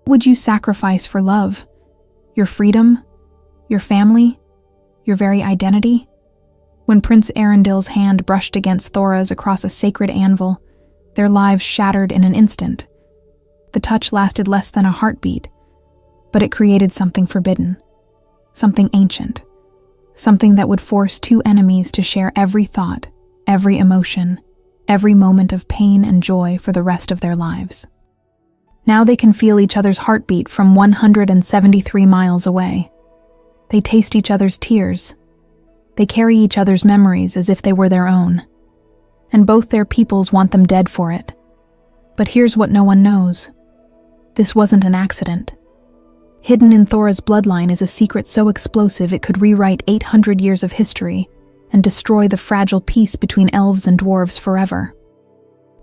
Would you sacrifice for love? Your freedom? Your family? Your very identity? When Prince Arundel's hand brushed against Thora's across a sacred anvil, their lives shattered in an instant. The touch lasted less than a heartbeat, but it created something forbidden, something ancient, something that would force two enemies to share every thought, every emotion, every moment of pain and joy for the rest of their lives. Now they can feel each other's heartbeat from 173 miles away. They taste each other's tears. They carry each other's memories as if they were their own. And both their peoples want them dead for it. But here's what no one knows. This wasn't an accident. Hidden in Thora's bloodline is a secret so explosive it could rewrite 800 years of history and destroy the fragile peace between elves and dwarves forever.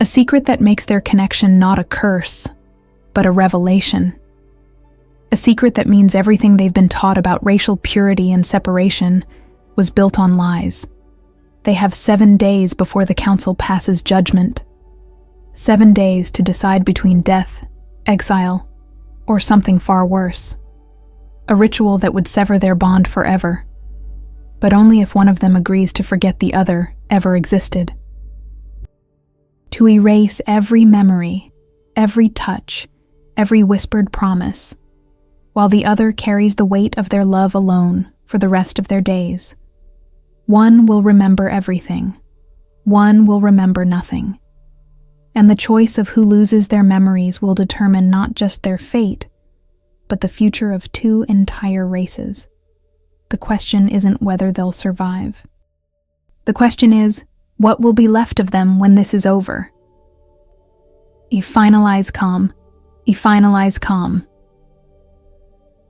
A secret that makes their connection not a curse, but a revelation. A secret that means everything they've been taught about racial purity and separation was built on lies. They have 7 days before the council passes judgment. 7 days to decide between death, exile, or something far worse. A ritual that would sever their bond forever, but only if one of them agrees to forget the other ever existed. To erase every memory, every touch, every whispered promise, while the other carries the weight of their love alone for the rest of their days. One will remember everything. One will remember nothing. And the choice of who loses their memories will determine not just their fate, but the future of 2 entire races. The question isn't whether they'll survive. The question is, what will be left of them when this is over? Finalize calm. Finalize calm.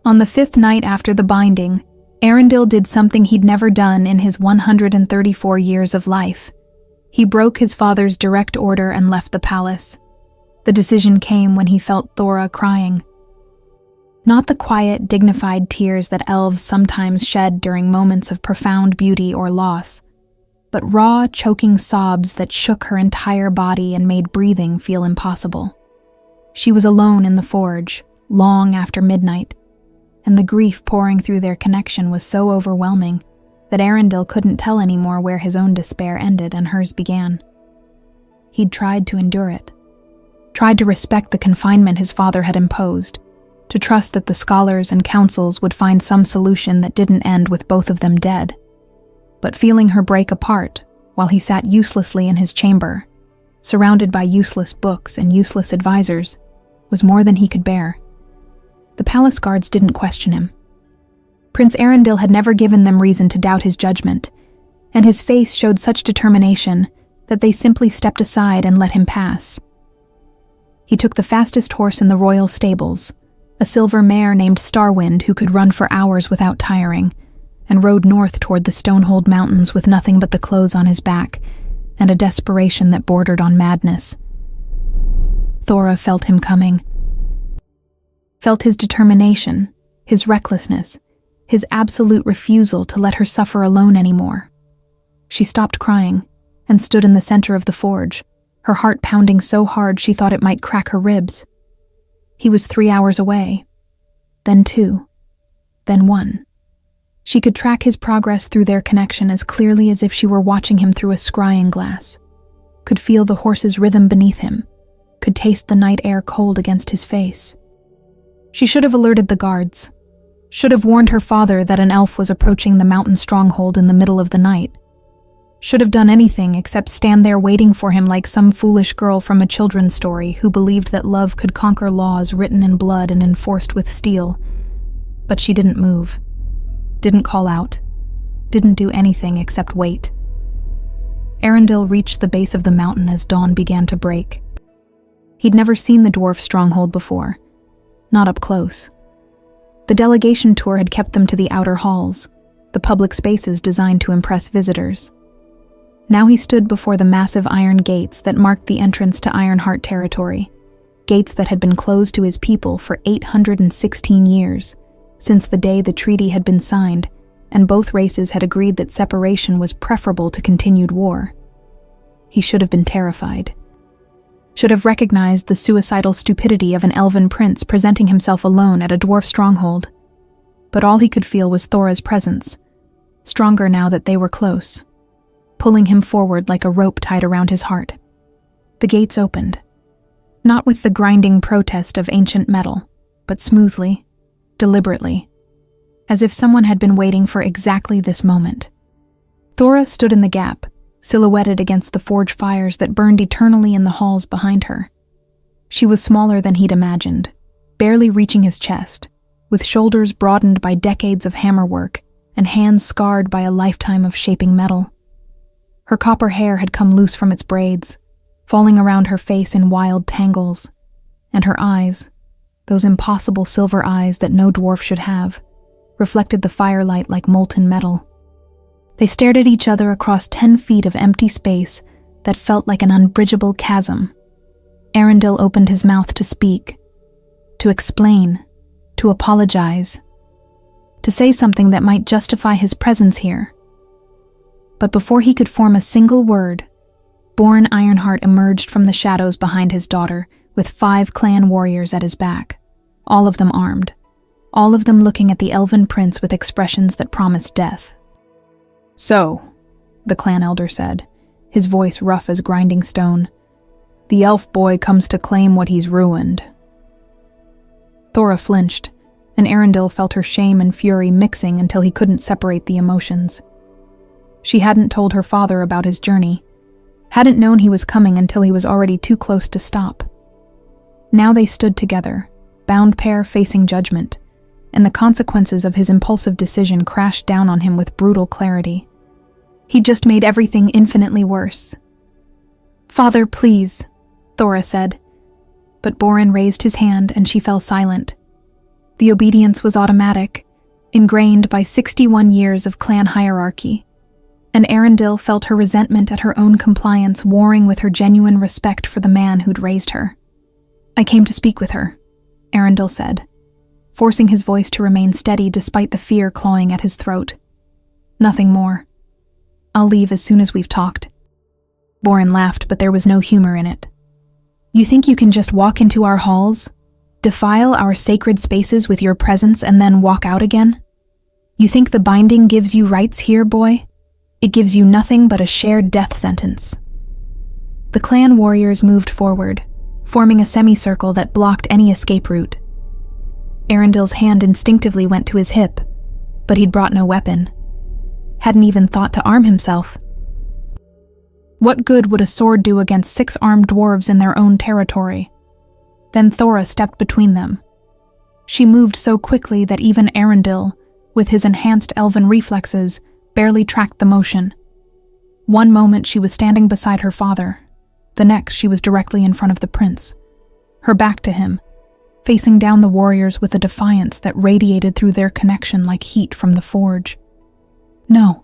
On the 5th night after the binding, Arundel did something he'd never done in his 134 years of life. He broke his father's direct order and left the palace. The decision came when he felt Thora crying. Not the quiet, dignified tears that elves sometimes shed during moments of profound beauty or loss, but raw, choking sobs that shook her entire body and made breathing feel impossible. She was alone in the forge, long after midnight, and the grief pouring through their connection was so overwhelming that Arundel couldn't tell anymore where his own despair ended and hers began. He'd tried to endure it, tried to respect the confinement his father had imposed, to trust that the scholars and councils would find some solution that didn't end with both of them dead. But feeling her break apart while he sat uselessly in his chamber, surrounded by useless books and useless advisors, was more than he could bear. The palace guards didn't question him. Prince Arundel had never given them reason to doubt his judgment, and his face showed such determination that they simply stepped aside and let him pass. He took the fastest horse in the royal stables, a silver mare named Starwind who could run for hours without tiring, and rode north toward the Stonehold Mountains with nothing but the clothes on his back and a desperation that bordered on madness. Thora felt him coming. Felt his determination, his recklessness, his absolute refusal to let her suffer alone anymore. She stopped crying and stood in the center of the forge, her heart pounding so hard she thought it might crack her ribs. He was 3 hours away, then 2, then 1. She could track his progress through their connection as clearly as if she were watching him through a scrying glass, could feel the horse's rhythm beneath him, could taste the night air cold against his face. She should have alerted the guards, should have warned her father that an elf was approaching the mountain stronghold in the middle of the night, should have done anything except stand there waiting for him like some foolish girl from a children's story who believed that love could conquer laws written in blood and enforced with steel. But she didn't move, didn't call out, didn't do anything except wait. Arundel reached the base of the mountain as dawn began to break. He'd never seen the dwarf stronghold before, not up close. The delegation tour had kept them to the outer halls, the public spaces designed to impress visitors. Now he stood before the massive iron gates that marked the entrance to Ironheart territory, gates that had been closed to his people for 816 years, since the day the treaty had been signed, and both races had agreed that separation was preferable to continued war. He should have been terrified. should have recognized the suicidal stupidity of an elven prince presenting himself alone at a dwarf stronghold. But all he could feel was Thora's presence, stronger now that they were close, pulling him forward like a rope tied around his heart. The gates opened, not with the grinding protest of ancient metal, but smoothly, deliberately, as if someone had been waiting for exactly this moment. Thora stood in the gap, silhouetted against the forge fires that burned eternally in the halls behind her. She was smaller than he'd imagined, barely reaching his chest, with shoulders broadened by decades of hammerwork and hands scarred by a lifetime of shaping metal. Her copper hair had come loose from its braids, falling around her face in wild tangles, and her eyes, those impossible silver eyes that no dwarf should have, reflected the firelight like molten metal. They stared at each other across 10 feet of empty space that felt like an unbridgeable chasm. Arundel opened his mouth to speak, to explain, to apologize, to say something that might justify his presence here. But before he could form a single word, Born Ironheart emerged from the shadows behind his daughter with 5 clan warriors at his back, all of them armed, all of them looking at the elven prince with expressions that promised death. "So," the clan elder said, his voice rough as grinding stone, "the elf boy comes to claim what he's ruined." Thora flinched, and Arundel felt her shame and fury mixing until he couldn't separate the emotions. She hadn't told her father about his journey, hadn't known he was coming until he was already too close to stop. Now they stood together, bound pair facing judgment, and the consequences of his impulsive decision crashed down on him with brutal clarity. He'd just made everything infinitely worse. "Father, please," Thora said. But Borin raised his hand and she fell silent. The obedience was automatic, ingrained by 61 years of clan hierarchy, and Arundel felt her resentment at her own compliance warring with her genuine respect for the man who'd raised her. "I came to speak with her," Arundel said, forcing his voice to remain steady despite the fear clawing at his throat. "Nothing more. I'll leave as soon as we've talked." Borin laughed, but there was no humor in it. "You think you can just walk into our halls, defile our sacred spaces with your presence, and then walk out again? You think the binding gives you rights here, boy? It gives you nothing but a shared death sentence." The clan warriors moved forward, forming a semicircle that blocked any escape route. Arundel's hand instinctively went to his hip, but he'd brought no weapon. Hadn't even thought to arm himself. What good would a sword do against 6 armed dwarves in their own territory? Then Thora stepped between them. She moved so quickly that even Arundel, with his enhanced elven reflexes, barely tracked the motion. One moment she was standing beside her father, the next she was directly in front of the prince, her back to him, facing down the warriors with a defiance that radiated through their connection like heat from the forge. "No,"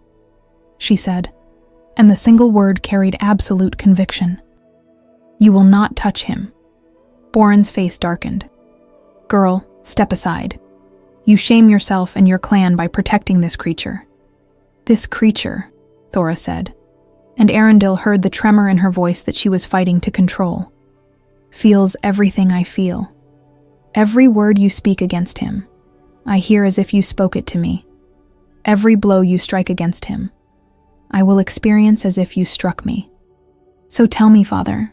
she said, and the single word carried absolute conviction. "You will not touch him." Borin's face darkened. "Girl, step aside. You shame yourself and your clan by protecting this creature." "This creature," Thora said, and Arundel heard the tremor in her voice that she was fighting to control. "Feels everything I feel. Every word you speak against him, I hear as if you spoke it to me. Every blow you strike against him, I will experience as if you struck me. So tell me, Father,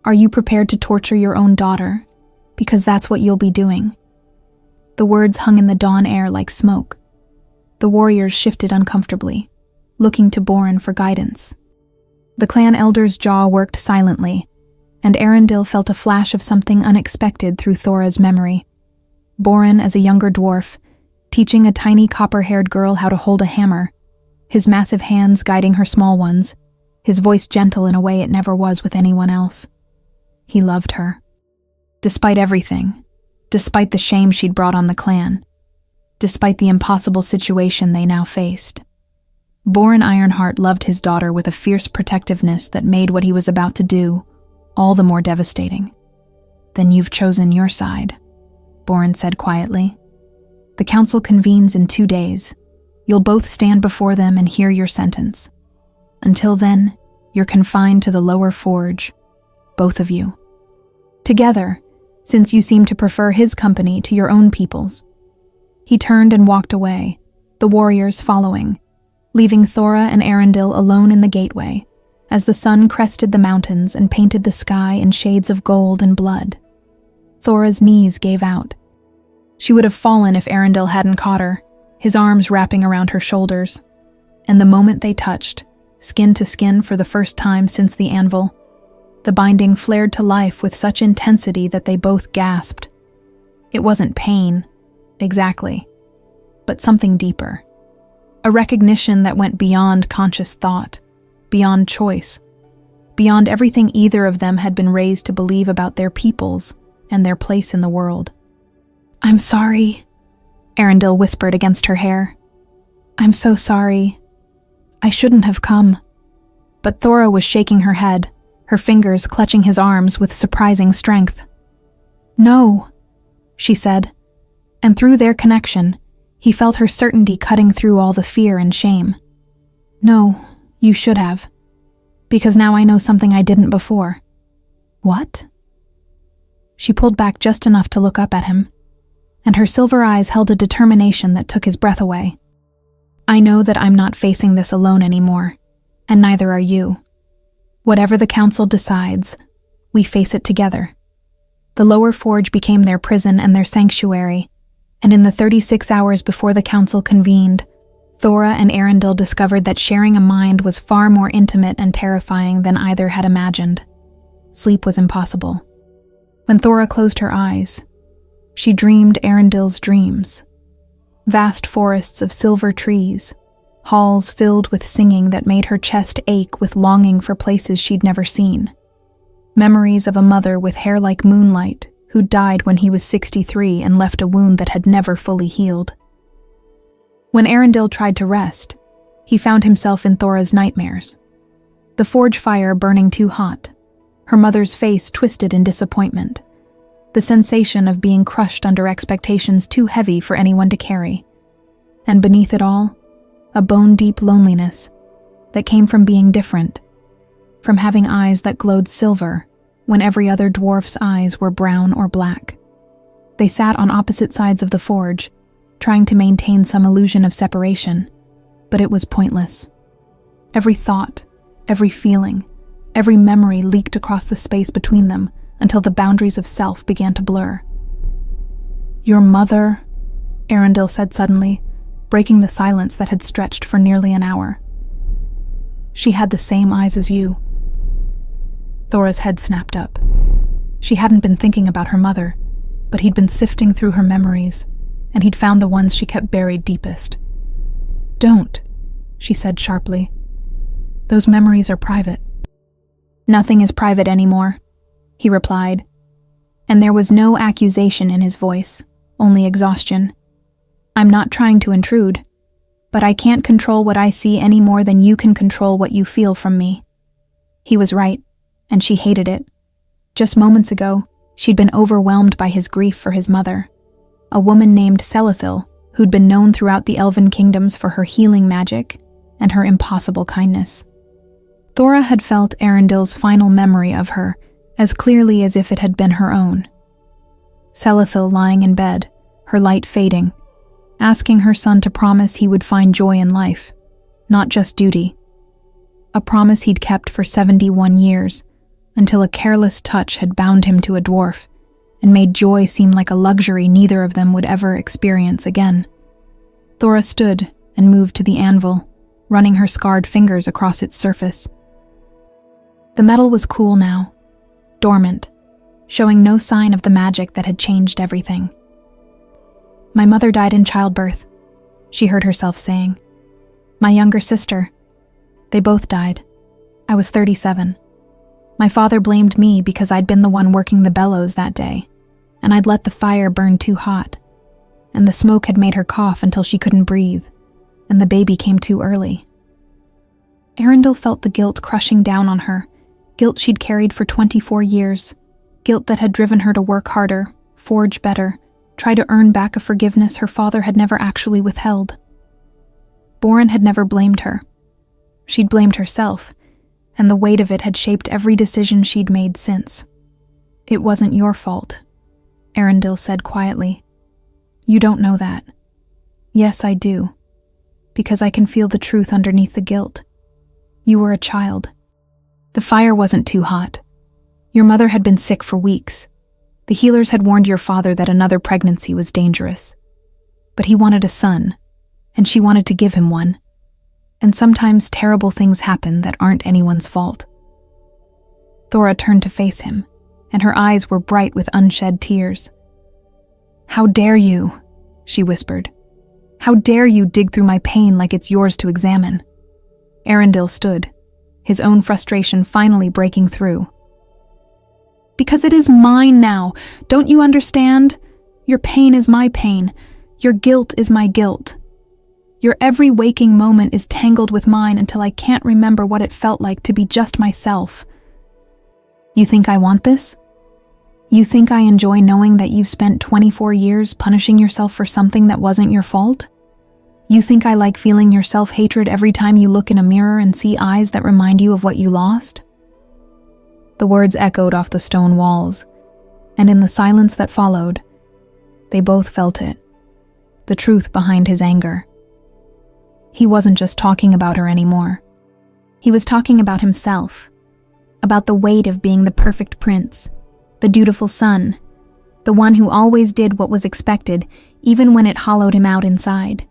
are you prepared to torture your own daughter? Because that's what you'll be doing." The words hung in the dawn air like smoke. The warriors shifted uncomfortably, looking to Borin for guidance. The clan elder's jaw worked silently, and Arundel felt a flash of something unexpected through Thora's memory. Borin as a younger dwarf, teaching a tiny copper-haired girl how to hold a hammer, his massive hands guiding her small ones, his voice gentle in a way it never was with anyone else. He loved her. Despite everything, despite the shame she'd brought on the clan, despite the impossible situation they now faced. Borin Ironheart loved his daughter with a fierce protectiveness that made what he was about to do all the more devastating. "Then you've chosen your side," Borin said quietly. "The council convenes in 2 days. You'll both stand before them and hear your sentence. Until then, you're confined to the lower forge. both of you. Together, since you seem to prefer his company to your own people's." He turned and walked away, the warriors following, leaving Thora and Arundel alone in the gateway, as the sun crested the mountains and painted the sky in shades of gold and blood. Thora's knees gave out. She would have fallen if Arundel hadn't caught her, his arms wrapping around her shoulders. And the moment they touched, skin to skin for the first time since the anvil, the binding flared to life with such intensity that they both gasped. It wasn't pain, exactly, but something deeper. A recognition that went beyond conscious thought, beyond choice, beyond everything either of them had been raised to believe about their peoples and their place in the world. "I'm sorry," Arundel whispered against her hair. "I'm so sorry. I shouldn't have come." But Thora was shaking her head, her fingers clutching his arms with surprising strength. "No," she said, and through their connection, he felt her certainty cutting through all the fear and shame. "No, you should have. Because now I know something I didn't before." "What?" She pulled back just enough to look up at him, and her silver eyes held a determination that took his breath away. "I know that I'm not facing this alone anymore, and neither are you. Whatever the council decides, we face it together." The lower forge became their prison and their sanctuary, and in the 36 hours before the council convened, Thora and Arundel discovered that sharing a mind was far more intimate and terrifying than either had imagined. Sleep was impossible. When Thora closed her eyes, she dreamed Arundel's dreams. Vast forests of silver trees, halls filled with singing that made her chest ache with longing for places she'd never seen. Memories of a mother with hair like moonlight who died when he was 63 and left a wound that had never fully healed. When Arundel tried to rest, he found himself in Thora's nightmares. The forge fire burning too hot, her mother's face twisted in disappointment, the sensation of being crushed under expectations too heavy for anyone to carry, and beneath it all, a bone-deep loneliness that came from being different, from having eyes that glowed silver when every other dwarf's eyes were brown or black. They sat on opposite sides of the forge, trying to maintain some illusion of separation, but it was pointless. Every thought, every feeling, every memory leaked across the space between them until the boundaries of self began to blur. "Your mother," Arundel said suddenly, breaking the silence that had stretched for nearly an hour. "She had the same eyes as you." Thora's head snapped up. She hadn't been thinking about her mother, but he'd been sifting through her memories, and he'd found the ones she kept buried deepest. "Don't," she said sharply. "Those memories are private." "Nothing is private anymore," he replied, and there was no accusation in his voice, only exhaustion. "I'm not trying to intrude, but I can't control what I see any more than you can control what you feel from me." He was right, and she hated it. Just moments ago, she'd been overwhelmed by his grief for his mother, a woman named Selethil, who'd been known throughout the Elven kingdoms for her healing magic and her impossible kindness. Thora had felt Arundel's final memory of her as clearly as if it had been her own. Selethil lying in bed, her light fading, asking her son to promise he would find joy in life, not just duty. A promise he'd kept for 71 years, until a careless touch had bound him to a dwarf and made joy seem like a luxury neither of them would ever experience again. Thora stood and moved to the anvil, running her scarred fingers across its surface. The metal was cool now, dormant, showing no sign of the magic that had changed everything. "My mother died in childbirth," she heard herself saying. "My younger sister. They both died. I was 37. My father blamed me because I'd been the one working the bellows that day, and I'd let the fire burn too hot, and the smoke had made her cough until she couldn't breathe, and the baby came too early." Arundel felt the guilt crushing down on her, guilt she'd carried for 24 years, guilt that had driven her to work harder, forge better, try to earn back a forgiveness her father had never actually withheld. Boren had never blamed her. She'd blamed herself, and the weight of it had shaped every decision she'd made since. "It wasn't your fault," Arundel said quietly. "You don't know that." "Yes, I do. Because I can feel the truth underneath the guilt. You were a child. The fire wasn't too hot. Your mother had been sick for weeks. The healers had warned your father that another pregnancy was dangerous. But he wanted a son, and she wanted to give him one. And sometimes terrible things happen that aren't anyone's fault." Thora turned to face him, and her eyes were bright with unshed tears. "How dare you?" she whispered. "How dare you dig through my pain like it's yours to examine?" Arundel stood, his own frustration finally breaking through. "Because it is mine now, don't you understand? Your pain is my pain. Your guilt is my guilt. Your every waking moment is tangled with mine until I can't remember what it felt like to be just myself. You think I want this? You think I enjoy knowing that you've spent 24 years punishing yourself for something that wasn't your fault? You think I like feeling your self-hatred every time you look in a mirror and see eyes that remind you of what you lost?" The words echoed off the stone walls, and in the silence that followed, they both felt it, the truth behind his anger. He wasn't just talking about her anymore. He was talking about himself, about the weight of being the perfect prince, the dutiful son, the one who always did what was expected, even when it hollowed him out inside.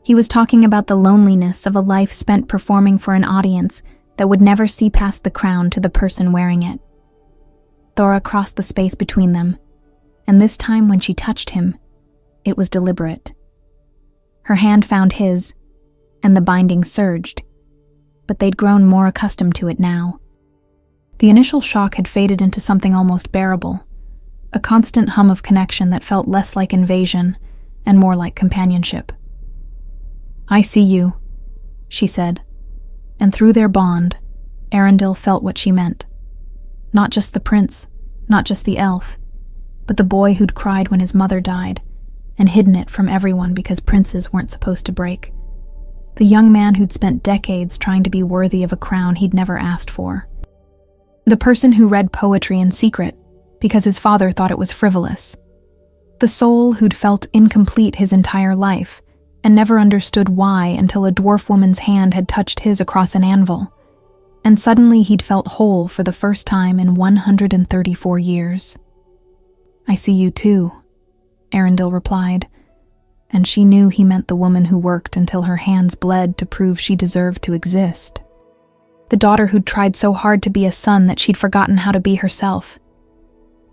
He was talking about the loneliness of a life spent performing for an audience that would never see past the crown to the person wearing it. Thora crossed the space between them, and this time when she touched him, it was deliberate. Her hand found his, and the binding surged, but they'd grown more accustomed to it now. The initial shock had faded into something almost bearable, a constant hum of connection that felt less like invasion and more like companionship. "I see you," she said, and through their bond, Arundel felt what she meant. Not just the prince, not just the elf, but the boy who'd cried when his mother died and hidden it from everyone because princes weren't supposed to break. The young man who'd spent decades trying to be worthy of a crown he'd never asked for. The person who read poetry in secret because his father thought it was frivolous. The soul who'd felt incomplete his entire life and never understood why until a dwarf woman's hand had touched his across an anvil. And suddenly he'd felt whole for the first time in 134 years. "I see you too," Arundel replied, and she knew he meant the woman who worked until her hands bled to prove she deserved to exist. The daughter who'd tried so hard to be a son that she'd forgotten how to be herself.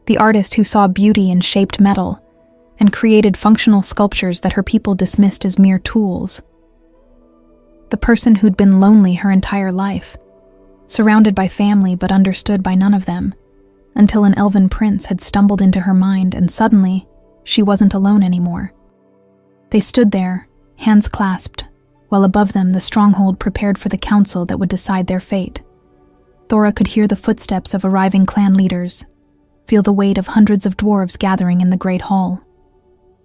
The artist who saw beauty in shaped metal and created functional sculptures that her people dismissed as mere tools. The person who'd been lonely her entire life, surrounded by family but understood by none of them, until an elven prince had stumbled into her mind and suddenly she wasn't alone anymore. They stood there, hands clasped, while above them the stronghold prepared for the council that would decide their fate. Thora could hear the footsteps of arriving clan leaders, feel the weight of hundreds of dwarves gathering in the great hall.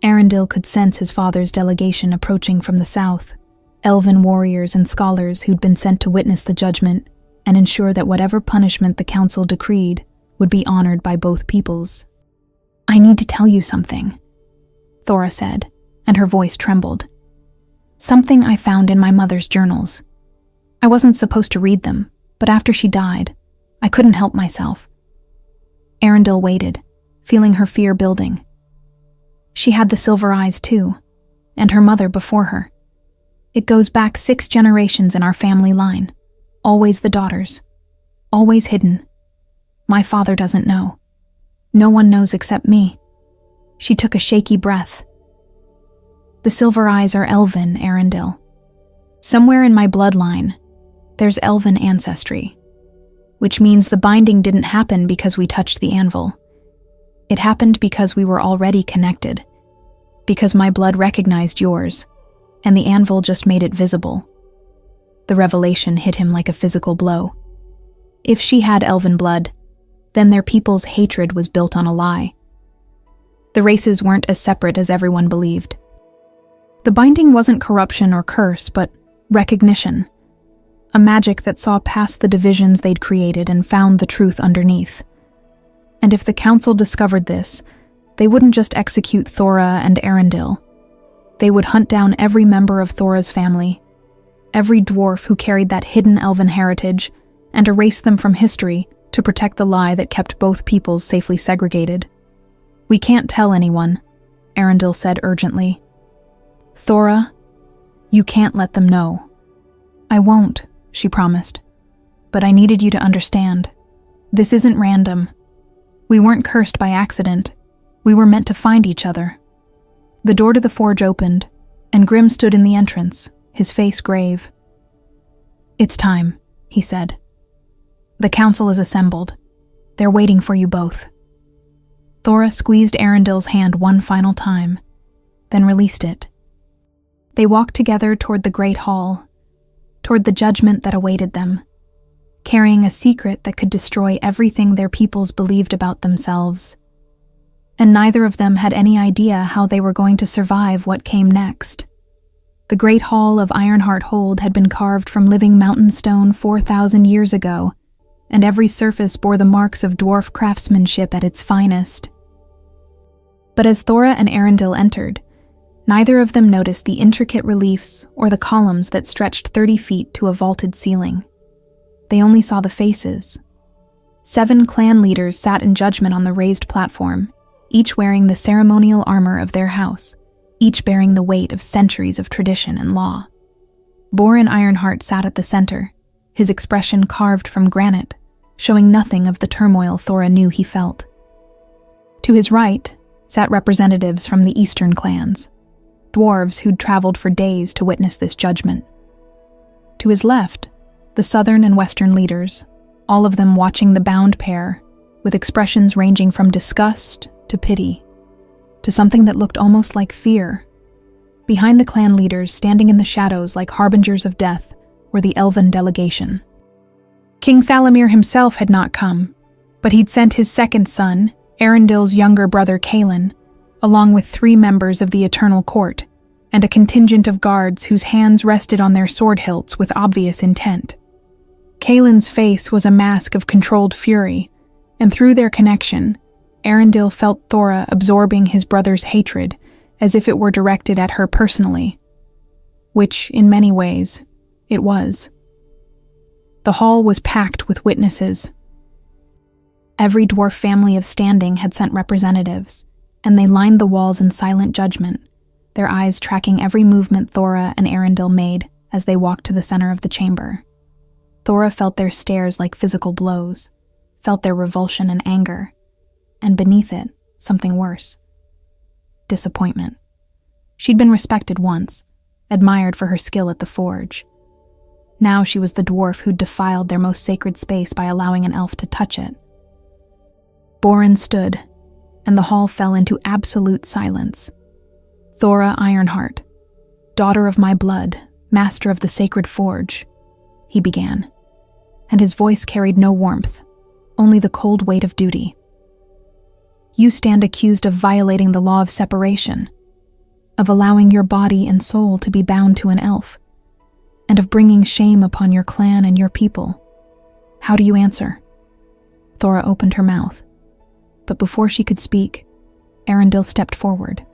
Arundel could sense his father's delegation approaching from the south, elven warriors and scholars who'd been sent to witness the judgment and ensure that whatever punishment the council decreed would be honored by both peoples. "I need to tell you something," Thora said, and her voice trembled. "Something I found in my mother's journals. I wasn't supposed to read them, but after she died, I couldn't help myself." Arundel waited, feeling her fear building. She had the silver eyes too, and her mother before her. It goes back 6 generations in our family line, always the daughters, always hidden. My father doesn't know. No one knows except me. She took a shaky breath. "The silver eyes are Elven, Arundel. Somewhere in my bloodline, there's Elven ancestry, which means the binding didn't happen because we touched the anvil. It happened because we were already connected, because my blood recognized yours, and the anvil just made it visible." The revelation hit him like a physical blow. If she had Elven blood, then their people's hatred was built on a lie. The races weren't as separate as everyone believed. The binding wasn't corruption or curse, but recognition. a magic that saw past the divisions they'd created and found the truth underneath. And if the council discovered this, they wouldn't just execute Thora and Arundel. They would hunt down every member of Thora's family, every dwarf who carried that hidden elven heritage, and erase them from history to protect the lie that kept both peoples safely segregated. "We can't tell anyone," Arundel said urgently. "Thora, you can't let them know." "I won't," she promised. "But I needed you to understand. This isn't random. We weren't cursed by accident. We were meant to find each other." The door to the forge opened, and Grimm stood in the entrance, his face grave. "It's time," he said. "The council is assembled. They're waiting for you both." Thora squeezed Arendel's hand one final time, then released it. They walked together toward the great hall, toward the judgment that awaited them, carrying a secret that could destroy everything their peoples believed about themselves. And neither of them had any idea how they were going to survive what came next. The great hall of Ironheart Hold had been carved from living mountain stone 4,000 years ago, and every surface bore the marks of dwarf craftsmanship at its finest. But as Thora and Arundel entered, neither of them noticed the intricate reliefs or the columns that stretched 30 feet to a vaulted ceiling. They only saw the faces. 7 clan leaders sat in judgment on the raised platform, each wearing the ceremonial armor of their house, each bearing the weight of centuries of tradition and law. Borin Ironheart sat at the center, his expression carved from granite, showing nothing of the turmoil Thora knew he felt. To his right sat representatives from the eastern clans, dwarves who'd traveled for days to witness this judgment. To his left, the southern and western leaders, all of them watching the bound pair, with expressions ranging from disgust to pity, to something that looked almost like fear. Behind the clan leaders, standing in the shadows like harbingers of death, were the Elven delegation. King Thalamir himself had not come, but he'd sent his second son, Arendel's younger brother Kaelin, along with 3 members of the Eternal Court, and a contingent of guards whose hands rested on their sword hilts with obvious intent. Kaelin's face was a mask of controlled fury, and through their connection, Arundel felt Thora absorbing his brother's hatred as if it were directed at her personally, which, in many ways, it was. The hall was packed with witnesses. Every dwarf family of standing had sent representatives, and they lined the walls in silent judgment, their eyes tracking every movement Thora and Arundel made as they walked to the center of the chamber. Thora felt their stares like physical blows, felt their revulsion and anger, and beneath it, something worse. Disappointment. She'd been respected once, admired for her skill at the forge. Now she was the dwarf who'd defiled their most sacred space by allowing an elf to touch it. Borin stood, and the hall fell into absolute silence. "Thora Ironheart, daughter of my blood, master of the sacred forge," he began, and his voice carried no warmth, only the cold weight of duty. "You stand accused of violating the law of separation, of allowing your body and soul to be bound to an elf, and of bringing shame upon your clan and your people. How do you answer?" Thora opened her mouth, but before she could speak, Arundel stepped forward.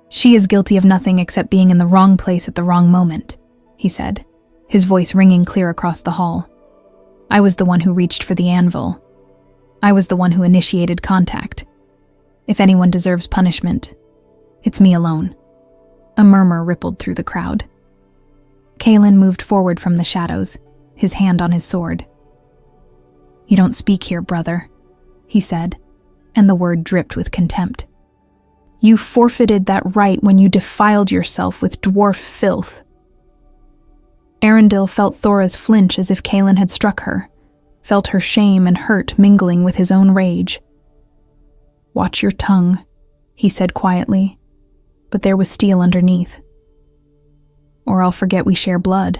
"She is guilty of nothing except being in the wrong place at the wrong moment," he said, his voice ringing clear across the hall. "I was the one who reached for the anvil. I was the one who initiated contact. If anyone deserves punishment, it's me alone." A murmur rippled through the crowd. Kaelin moved forward from the shadows, his hand on his sword. "You don't speak here, brother," he said, and the word dripped with contempt. "You forfeited that right when you defiled yourself with dwarf filth." Arundel felt Thora's flinch as if Kaelin had struck her, felt her shame and hurt mingling with his own rage. "Watch your tongue," he said quietly, but there was steel underneath. "Or I'll forget we share blood."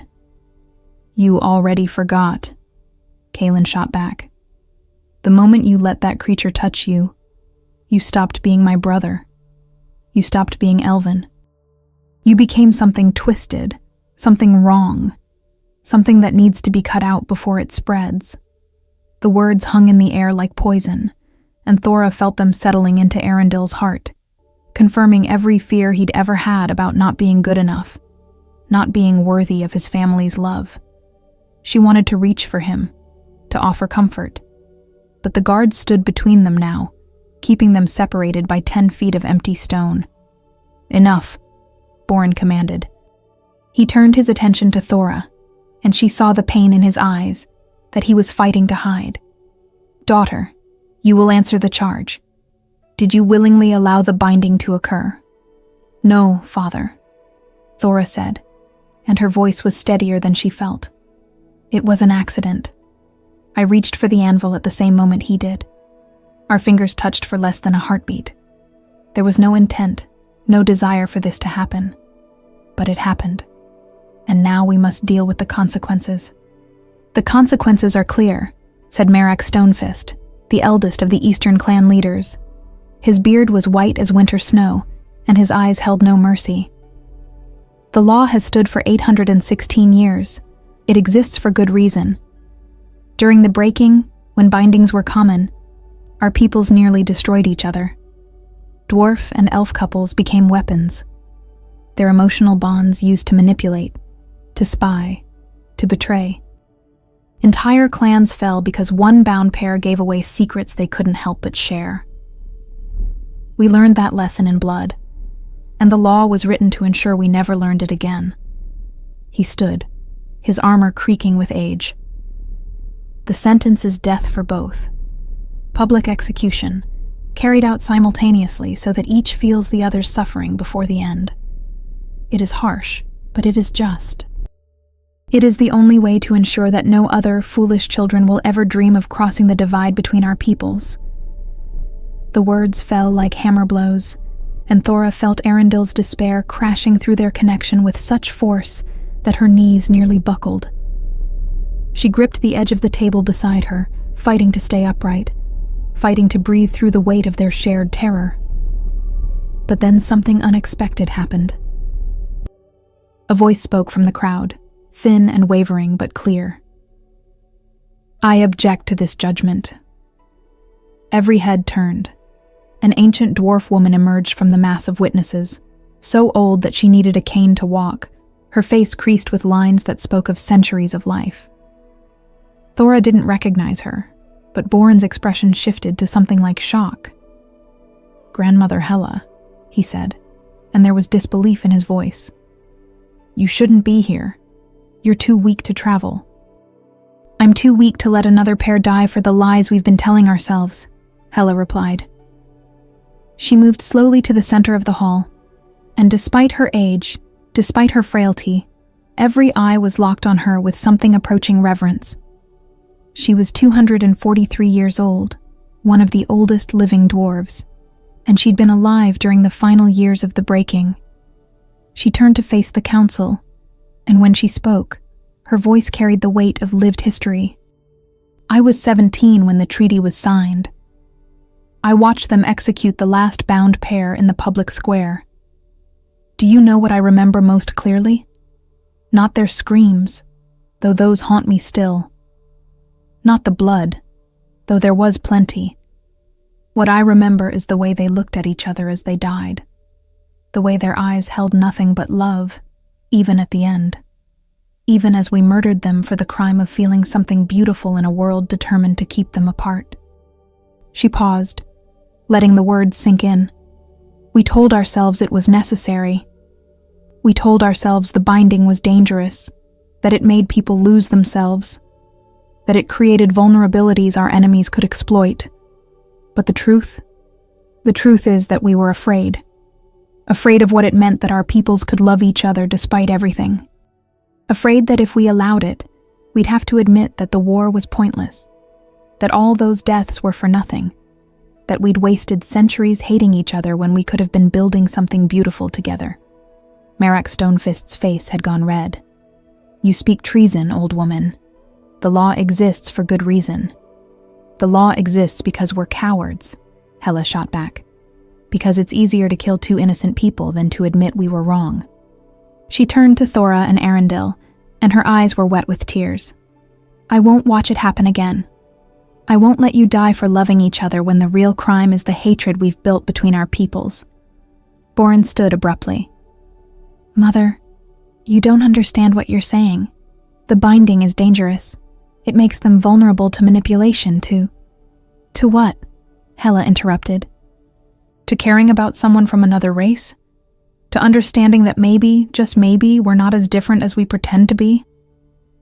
"You already forgot," Kaelin shot back. "The moment you let that creature touch you, you stopped being my brother. You stopped being Elven. You became something twisted, something wrong. something that needs to be cut out before it spreads. The words hung in the air like poison, and Thora felt them settling into Arundel's heart, confirming every fear he'd ever had about not being good enough, not being worthy of his family's love. She wanted to reach for him, to offer comfort, but the guards stood between them now, keeping them separated by 10 feet of empty stone. "Enough," Borin commanded. He turned his attention to Thora, and she saw the pain in his eyes that he was fighting to hide. "Daughter, you will answer the charge. Did you willingly allow the binding to occur?" "No, father," Thora said, and her voice was steadier than she felt. "It was an accident. I reached for the anvil at the same moment he did. Our fingers touched for less than a heartbeat. There was no intent, no desire for this to happen. But it happened. And now we must deal with the consequences." "The consequences are clear," said Merrick Stonefist, the eldest of the Eastern clan leaders. His beard was white as winter snow, and his eyes held no mercy. "The law has stood for 816 years. It exists for good reason. During the breaking, when bindings were common, our peoples nearly destroyed each other. Dwarf and elf couples became weapons. Their emotional bonds used to manipulate, to spy, to betray. Entire clans fell because one bound pair gave away secrets they couldn't help but share. We learned that lesson in blood, and the law was written to ensure we never learned it again." He stood, his armor creaking with age. "The sentence is death for both. Public execution, carried out simultaneously so that each feels the other's suffering before the end. It is harsh, but it is just. It is the only way to ensure that no other foolish children will ever dream of crossing the divide between our peoples." The words fell like hammer blows, and Thora felt Arundel's despair crashing through their connection with such force that her knees nearly buckled. She gripped the edge of the table beside her, fighting to stay upright, fighting to breathe through the weight of their shared terror. But then something unexpected happened. A voice spoke from the crowd, thin and wavering but clear. "I object to this judgment." Every head turned. An ancient dwarf woman emerged from the mass of witnesses, so old that she needed a cane to walk, her face creased with lines that spoke of centuries of life. Thora didn't recognize her, but Borin's expression shifted to something like shock. "Grandmother Hela," he said, and there was disbelief in his voice. "You shouldn't be here. You're too weak to travel." "I'm too weak to let another pair die for the lies we've been telling ourselves," Hela replied. She moved slowly to the center of the hall, and despite her age, despite her frailty, every eye was locked on her with something approaching reverence. She was 243 years old, one of the oldest living dwarves, and she'd been alive during the final years of the breaking. She turned to face the council, and when she spoke, her voice carried the weight of lived history. "I was 17 when the treaty was signed. I watched them execute the last bound pair in the public square. Do you know what I remember most clearly? Not their screams, though those haunt me still. Not the blood, though there was plenty. What I remember is the way they looked at each other as they died, the way their eyes held nothing but love, even at the end, even as we murdered them for the crime of feeling something beautiful in a world determined to keep them apart." She paused, letting the words sink in. "We told ourselves it was necessary. We told ourselves the binding was dangerous, that it made people lose themselves, that it created vulnerabilities our enemies could exploit. But the truth is that we were afraid. Afraid of what it meant that our peoples could love each other despite everything. Afraid that if we allowed it, we'd have to admit that the war was pointless, that all those deaths were for nothing, that we'd wasted centuries hating each other when we could have been building something beautiful together." Merrick Stonefist's face had gone red. "You speak treason, old woman. The law exists for good reason. The law exists because we're cowards," Hela shot back. "Because it's easier to kill two innocent people than to admit we were wrong." She turned to Thora and Arundel, and her eyes were wet with tears. "I won't watch it happen again. I won't let you die for loving each other when the real crime is the hatred we've built between our peoples." Boren stood abruptly. "Mother, you don't understand what you're saying. The binding is dangerous. It makes them vulnerable to manipulation, to what?" Hela interrupted. "To caring about someone from another race? To understanding that maybe, just maybe, we're not as different as we pretend to be?"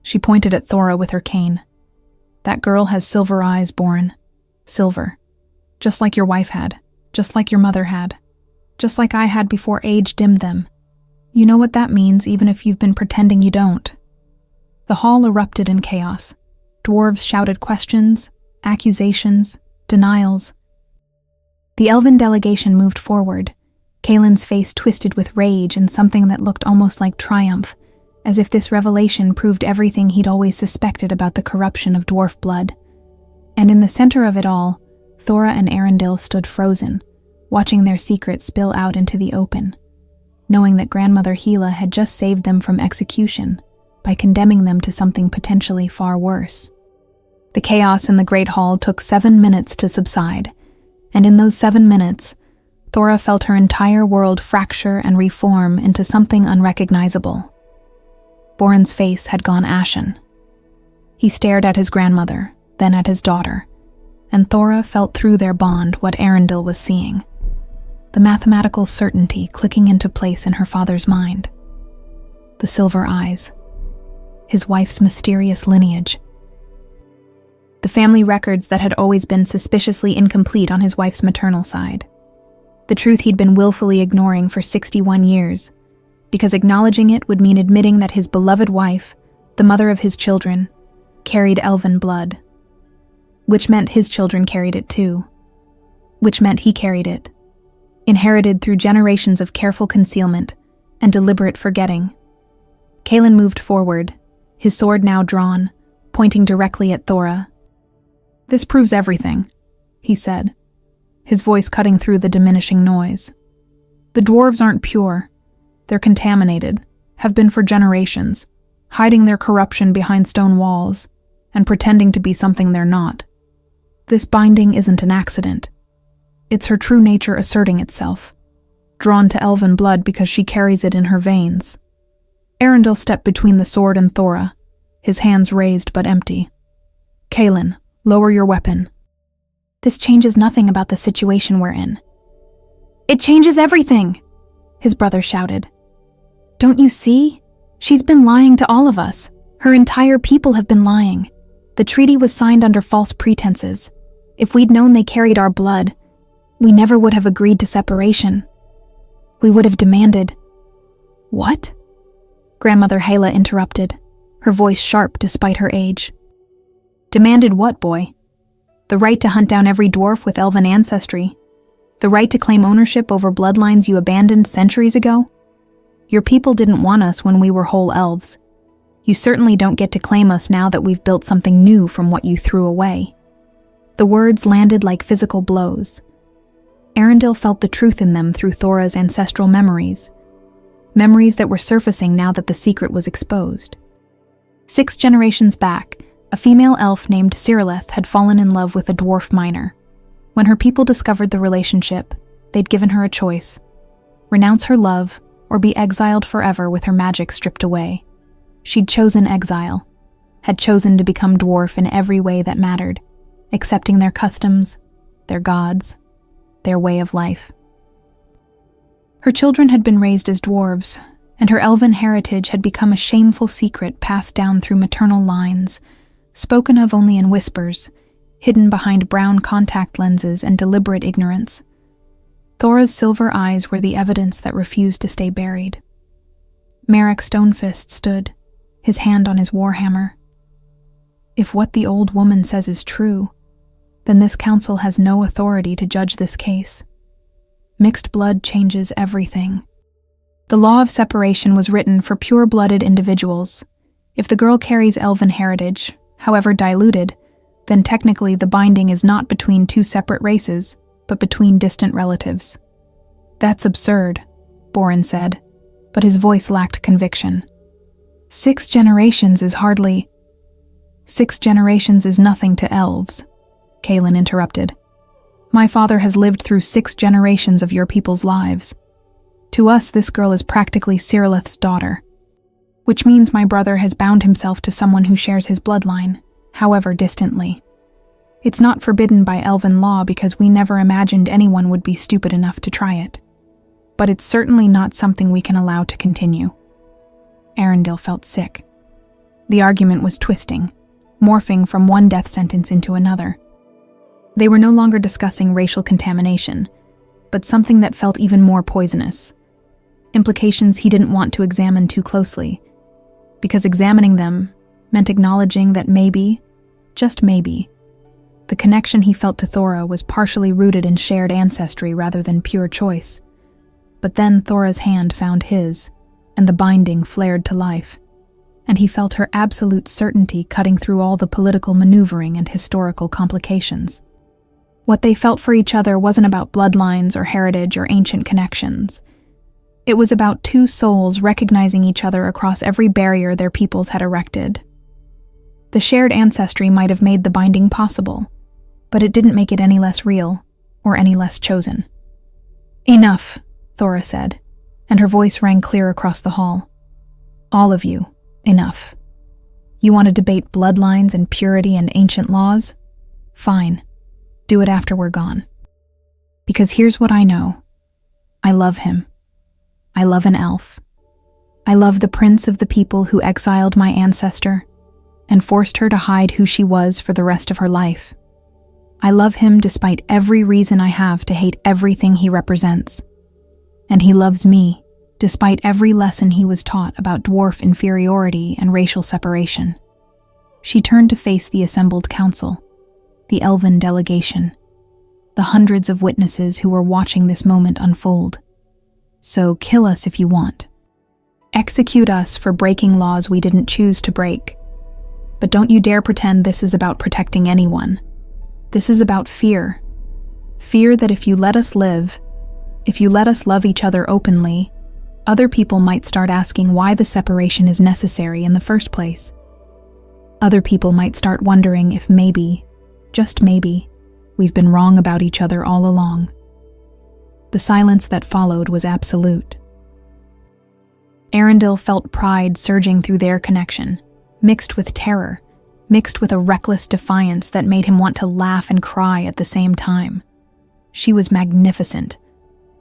She pointed at Thora with her cane. "That girl has silver eyes, Boren. Silver. Just like your wife had. Just like your mother had. Just like I had before age dimmed them. You know what that means, even if you've been pretending you don't." The hall erupted in chaos. Dwarves shouted questions, accusations, denials. The Elven delegation moved forward, Kaelin's face twisted with rage and something that looked almost like triumph, as if this revelation proved everything he'd always suspected about the corruption of dwarf blood. And in the center of it all, Thora and Arundel stood frozen, watching their secret spill out into the open, knowing that Grandmother Hela had just saved them from execution by condemning them to something potentially far worse. The chaos in the Great Hall took 7 minutes to subside, and in those 7 minutes, Thora felt her entire world fracture and reform into something unrecognizable. Boren's face had gone ashen. He stared at his grandmother, then at his daughter, and Thora felt through their bond what Arundel was seeing, the mathematical certainty clicking into place in her father's mind. The silver eyes. His wife's mysterious lineage. The family records that had always been suspiciously incomplete on his wife's maternal side. The truth he'd been willfully ignoring for 61 years, because acknowledging it would mean admitting that his beloved wife, the mother of his children, carried Elven blood. Which meant his children carried it too. Which meant he carried it, inherited through generations of careful concealment and deliberate forgetting. Kaelin moved forward, his sword now drawn, pointing directly at Thora. "This proves everything," he said, his voice cutting through the diminishing noise. "The dwarves aren't pure. They're contaminated, have been for generations, hiding their corruption behind stone walls and pretending to be something they're not. This binding isn't an accident. It's her true nature asserting itself, drawn to Elven blood because she carries it in her veins." Arundel stepped between the sword and Thora, his hands raised but empty. "Kaelin, lower your weapon." "This changes nothing about the situation we're in." "It changes everything!" his brother shouted. "Don't you see? She's been lying to all of us. Her entire people have been lying. The treaty was signed under false pretenses. If we'd known they carried our blood, we never would have agreed to separation. We would have demanded—" "What?" Grandmother Hela interrupted, her voice sharp despite her age. "Demanded what, boy? The right to hunt down every dwarf with Elven ancestry. The right to claim ownership over bloodlines you abandoned centuries ago? Your people didn't want us when we were whole elves. You certainly don't get to claim us now that we've built something new from what you threw away." The words landed like physical blows. Arundel felt the truth in them through Thora's ancestral memories. Memories that were surfacing now that the secret was exposed. 6 generations back, a female elf named Cyrileth had fallen in love with a dwarf miner. When her people discovered the relationship, they'd given her a choice: renounce her love or be exiled forever with her magic stripped away. She'd chosen exile, had chosen to become dwarf in every way that mattered, accepting their customs, their gods, their way of life. Her children had been raised as dwarves, and her elven heritage had become a shameful secret passed down through maternal lines, spoken of only in whispers, hidden behind brown contact lenses and deliberate ignorance. Thora's silver eyes were the evidence that refused to stay buried. Merrick Stonefist stood, his hand on his warhammer. If what the old woman says is true, then this council has no authority to judge this case. Mixed blood changes everything. The law of separation was written for pure-blooded individuals. If the girl carries Elven heritage, however diluted, then technically the binding is not between 2 separate races, but between distant relatives. "That's absurd," Boren said, but his voice lacked conviction. 6 generations is hardly... 6 generations is nothing to elves, Kaelin interrupted. My father has lived through 6 generations of your people's lives. To us, this girl is practically Cyrillith's daughter, which means my brother has bound himself to someone who shares his bloodline, however distantly. It's not forbidden by Elven law because we never imagined anyone would be stupid enough to try it. But it's certainly not something we can allow to continue. Arundel felt sick. The argument was twisting, morphing from one death sentence into another. They were no longer discussing racial contamination, but something that felt even more poisonous. Implications he didn't want to examine too closely, because examining them meant acknowledging that maybe, just maybe, the connection he felt to Thora was partially rooted in shared ancestry rather than pure choice. But then Thora's hand found his, and the binding flared to life, and he felt her absolute certainty cutting through all the political maneuvering and historical complications. What they felt for each other wasn't about bloodlines or heritage or ancient connections. It was about 2 souls recognizing each other across every barrier their peoples had erected. The shared ancestry might have made the binding possible, but it didn't make it any less real or any less chosen. Enough, Thora said, and her voice rang clear across the hall. All of you, enough. You want to debate bloodlines and purity and ancient laws? Fine. Do it after we're gone. Because here's what I know. I love him. I love an elf. I love the prince of the people who exiled my ancestor and forced her to hide who she was for the rest of her life. I love him despite every reason I have to hate everything he represents. And he loves me, despite every lesson he was taught about dwarf inferiority and racial separation. She turned to face the assembled council, the Elven delegation, the hundreds of witnesses who were watching this moment unfold. So kill us if you want. Execute us for breaking laws we didn't choose to break. But don't you dare pretend this is about protecting anyone. This is about fear. Fear that if you let us live, if you let us love each other openly, other people might start asking why the separation is necessary in the first place. Other people might start wondering if maybe, just maybe, we've been wrong about each other all along. The silence that followed was absolute. Arundel felt pride surging through their connection, mixed with terror, mixed with a reckless defiance that made him want to laugh and cry at the same time. She was magnificent.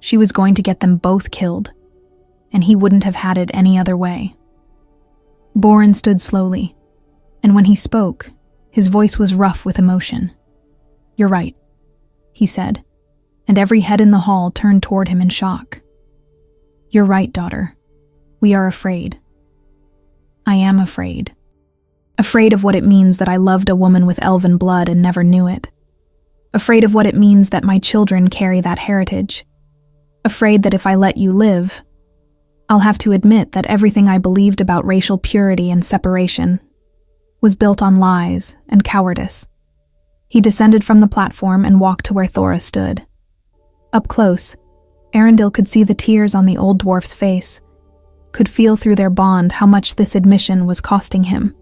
She was going to get them both killed, and he wouldn't have had it any other way. Boren stood slowly, and when he spoke, his voice was rough with emotion. "You're right," he said, and every head in the hall turned toward him in shock. "You're right, daughter. We are afraid. I am afraid. Afraid of what it means that I loved a woman with elven blood and never knew it. Afraid of what it means that my children carry that heritage. Afraid that if I let you live, I'll have to admit that everything I believed about racial purity and separation was built on lies and cowardice." He descended from the platform and walked to where Thora stood. Up close, Arundel could see the tears on the old dwarf's face, could feel through their bond how much this admission was costing him.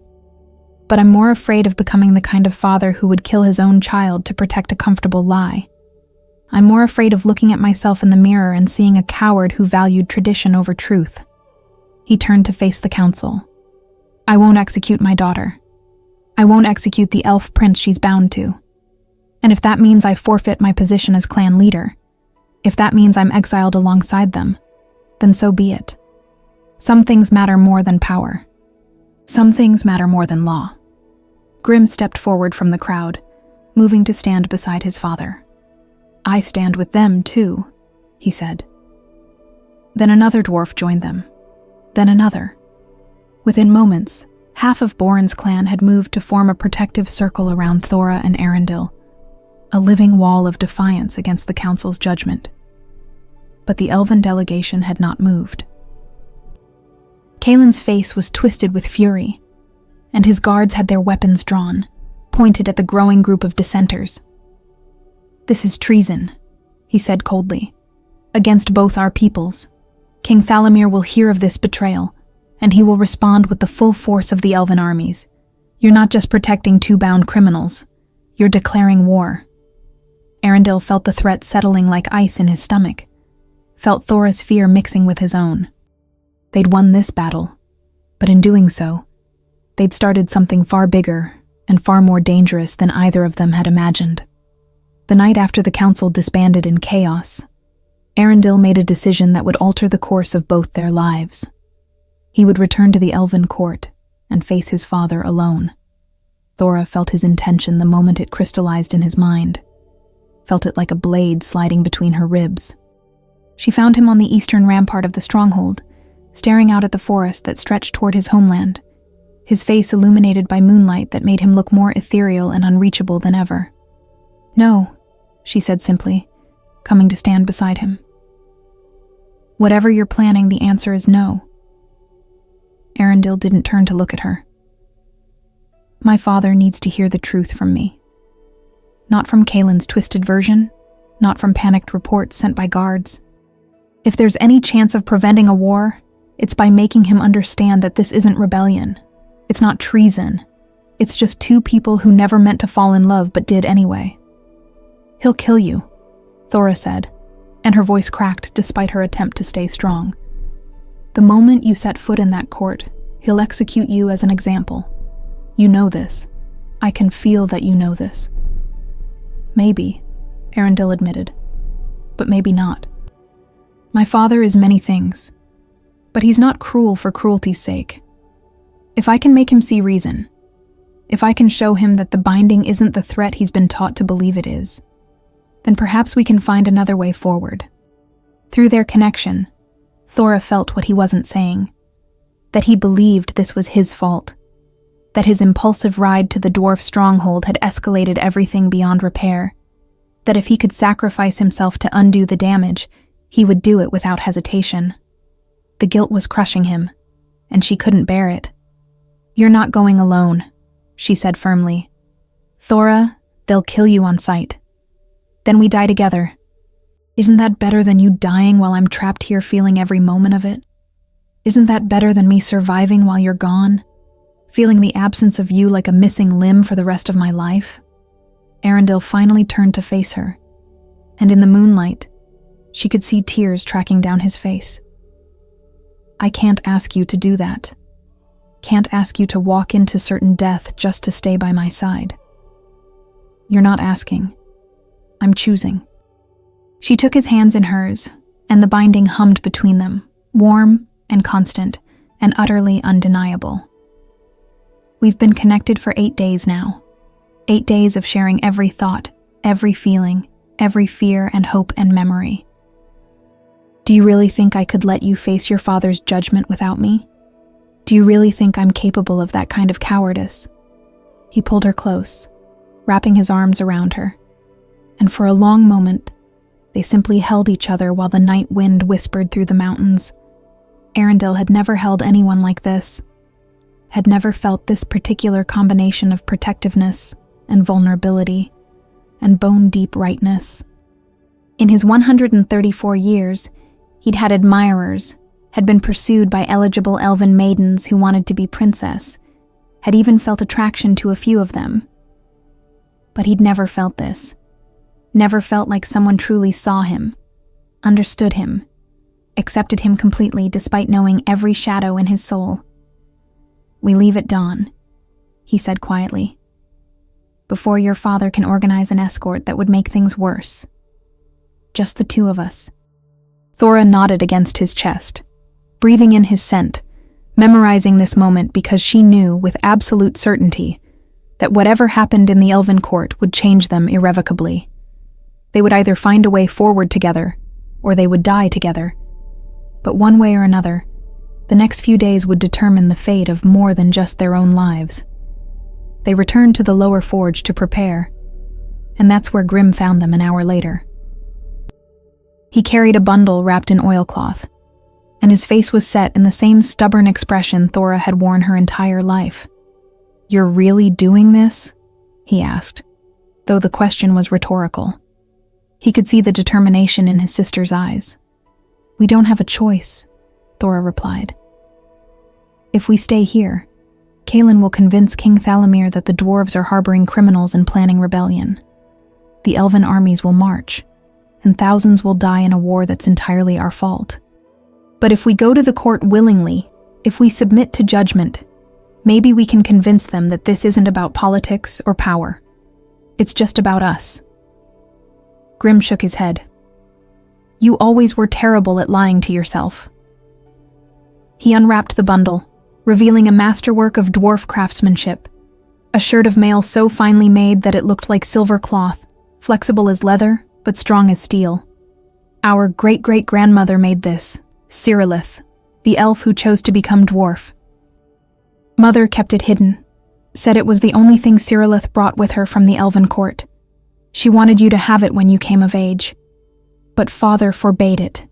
"But I'm more afraid of becoming the kind of father who would kill his own child to protect a comfortable lie. I'm more afraid of looking at myself in the mirror and seeing a coward who valued tradition over truth." He turned to face the council. "I won't execute my daughter. I won't execute the elf prince she's bound to. And if that means I forfeit my position as clan leader, if that means I'm exiled alongside them, then so be it. Some things matter more than power. Some things matter more than law." Grim stepped forward from the crowd, moving to stand beside his father. "I stand with them, too," he said. Then another dwarf joined them. Then another. Within moments, half of Boren's clan had moved to form a protective circle around Thora and Arundel, a living wall of defiance against the council's judgment. But the Elven delegation had not moved. Kaelin's face was twisted with fury, and his guards had their weapons drawn, pointed at the growing group of dissenters. "This is treason," he said coldly, "against both our peoples. King Thalamir will hear of this betrayal, and he will respond with the full force of the Elven armies. You're not just protecting two bound criminals. You're declaring war. Arundel felt the threat settling like ice in his stomach, felt Thora's fear mixing with his own. They'd won this battle, but in doing so, they'd started something far bigger and far more dangerous than either of them had imagined. The night after the council disbanded in chaos, Arundel made a decision that would alter the course of both their lives. He would return to the Elven court and face his father alone. Thora felt his intention the moment it crystallized in his mind, felt it like a blade sliding between her ribs. She found him on the eastern rampart of the stronghold, staring out at the forest that stretched toward his homeland, his face illuminated by moonlight that made him look more ethereal and unreachable than ever. "No," she said simply, coming to stand beside him. "Whatever you're planning, the answer is no." Arundel didn't turn to look at her. "My father needs to hear the truth from me. Not from Kaelin's twisted version, not from panicked reports sent by guards. If there's any chance of preventing a war, it's by making him understand that this isn't rebellion. It's not treason. It's just two people who never meant to fall in love but did anyway." "He'll kill you," Thora said, and her voice cracked despite her attempt to stay strong. "The moment you set foot in that court, he'll execute you as an example. You know this. I can feel that you know this." "Maybe," Arundel admitted, "but maybe not. My father is many things, but he's not cruel for cruelty's sake. If I can make him see reason, if I can show him that the binding isn't the threat he's been taught to believe it is, then perhaps we can find another way forward." Through their connection, Thora felt what he wasn't saying, that he believed this was his fault, that his impulsive ride to the dwarf stronghold had escalated everything beyond repair, that if he could sacrifice himself to undo the damage, he would do it without hesitation. The guilt was crushing him, and she couldn't bear it. "You're not going alone," she said firmly. "Thora, they'll kill you on sight. Then we die together. Isn't that better than you dying while I'm trapped here feeling every moment of it? Isn't that better than me surviving while you're gone, feeling the absence of you like a missing limb for the rest of my life?" Arundel finally turned to face her, and in the moonlight, she could see tears tracking down his face. "I can't ask you to do that. Can't ask you to walk into certain death just to stay by my side. You're not asking. I'm choosing." She took his hands in hers, and the binding hummed between them, warm and constant and utterly undeniable. "We've been connected for 8 days now. 8 days of sharing every thought, every feeling, every fear and hope and memory. Do you really think I could let you face your father's judgment without me? Do you really think I'm capable of that kind of cowardice?" He pulled her close, wrapping his arms around her, and for a long moment, they simply held each other while the night wind whispered through the mountains. Arundel had never held anyone like this, had never felt this particular combination of protectiveness and vulnerability and bone-deep rightness. In his 134 years, he'd had admirers, had been pursued by eligible elven maidens who wanted to be princess, had even felt attraction to a few of them. But he'd never felt this. Never felt like someone truly saw him, understood him, accepted him completely despite knowing every shadow in his soul. "We leave at dawn," he said quietly, "before your father can organize an escort that would make things worse. Just the two of us." Thora nodded against his chest, breathing in his scent, memorizing this moment because she knew with absolute certainty that whatever happened in the Elven court would change them irrevocably. They would either find a way forward together, or they would die together. But one way or another, the next few days would determine the fate of more than just their own lives. They returned to the lower forge to prepare, and that's where Grimm found them an hour later. He carried a bundle wrapped in oilcloth, and his face was set in the same stubborn expression Thora had worn her entire life. "You're really doing this?" he asked, though the question was rhetorical. He could see the determination in his sister's eyes. "We don't have a choice," Thora replied. If we stay here, Kaelin will convince King Thalamir that the dwarves are harboring criminals and planning rebellion. The elven armies will march, and thousands will die in a war that's entirely our fault. But if we go to the court willingly, if we submit to judgment, maybe we can convince them that this isn't about politics or power. It's just about us. Grimm shook his head. You always were terrible at lying to yourself. He unwrapped the bundle, revealing a masterwork of dwarf craftsmanship, a shirt of mail so finely made that it looked like silver cloth, flexible as leather, but strong as steel. Our great-great-grandmother made this, Cyrillith, the elf who chose to become dwarf. Mother kept it hidden, said it was the only thing Cyrillith brought with her from the elven court. She wanted you to have it when you came of age. But father forbade it,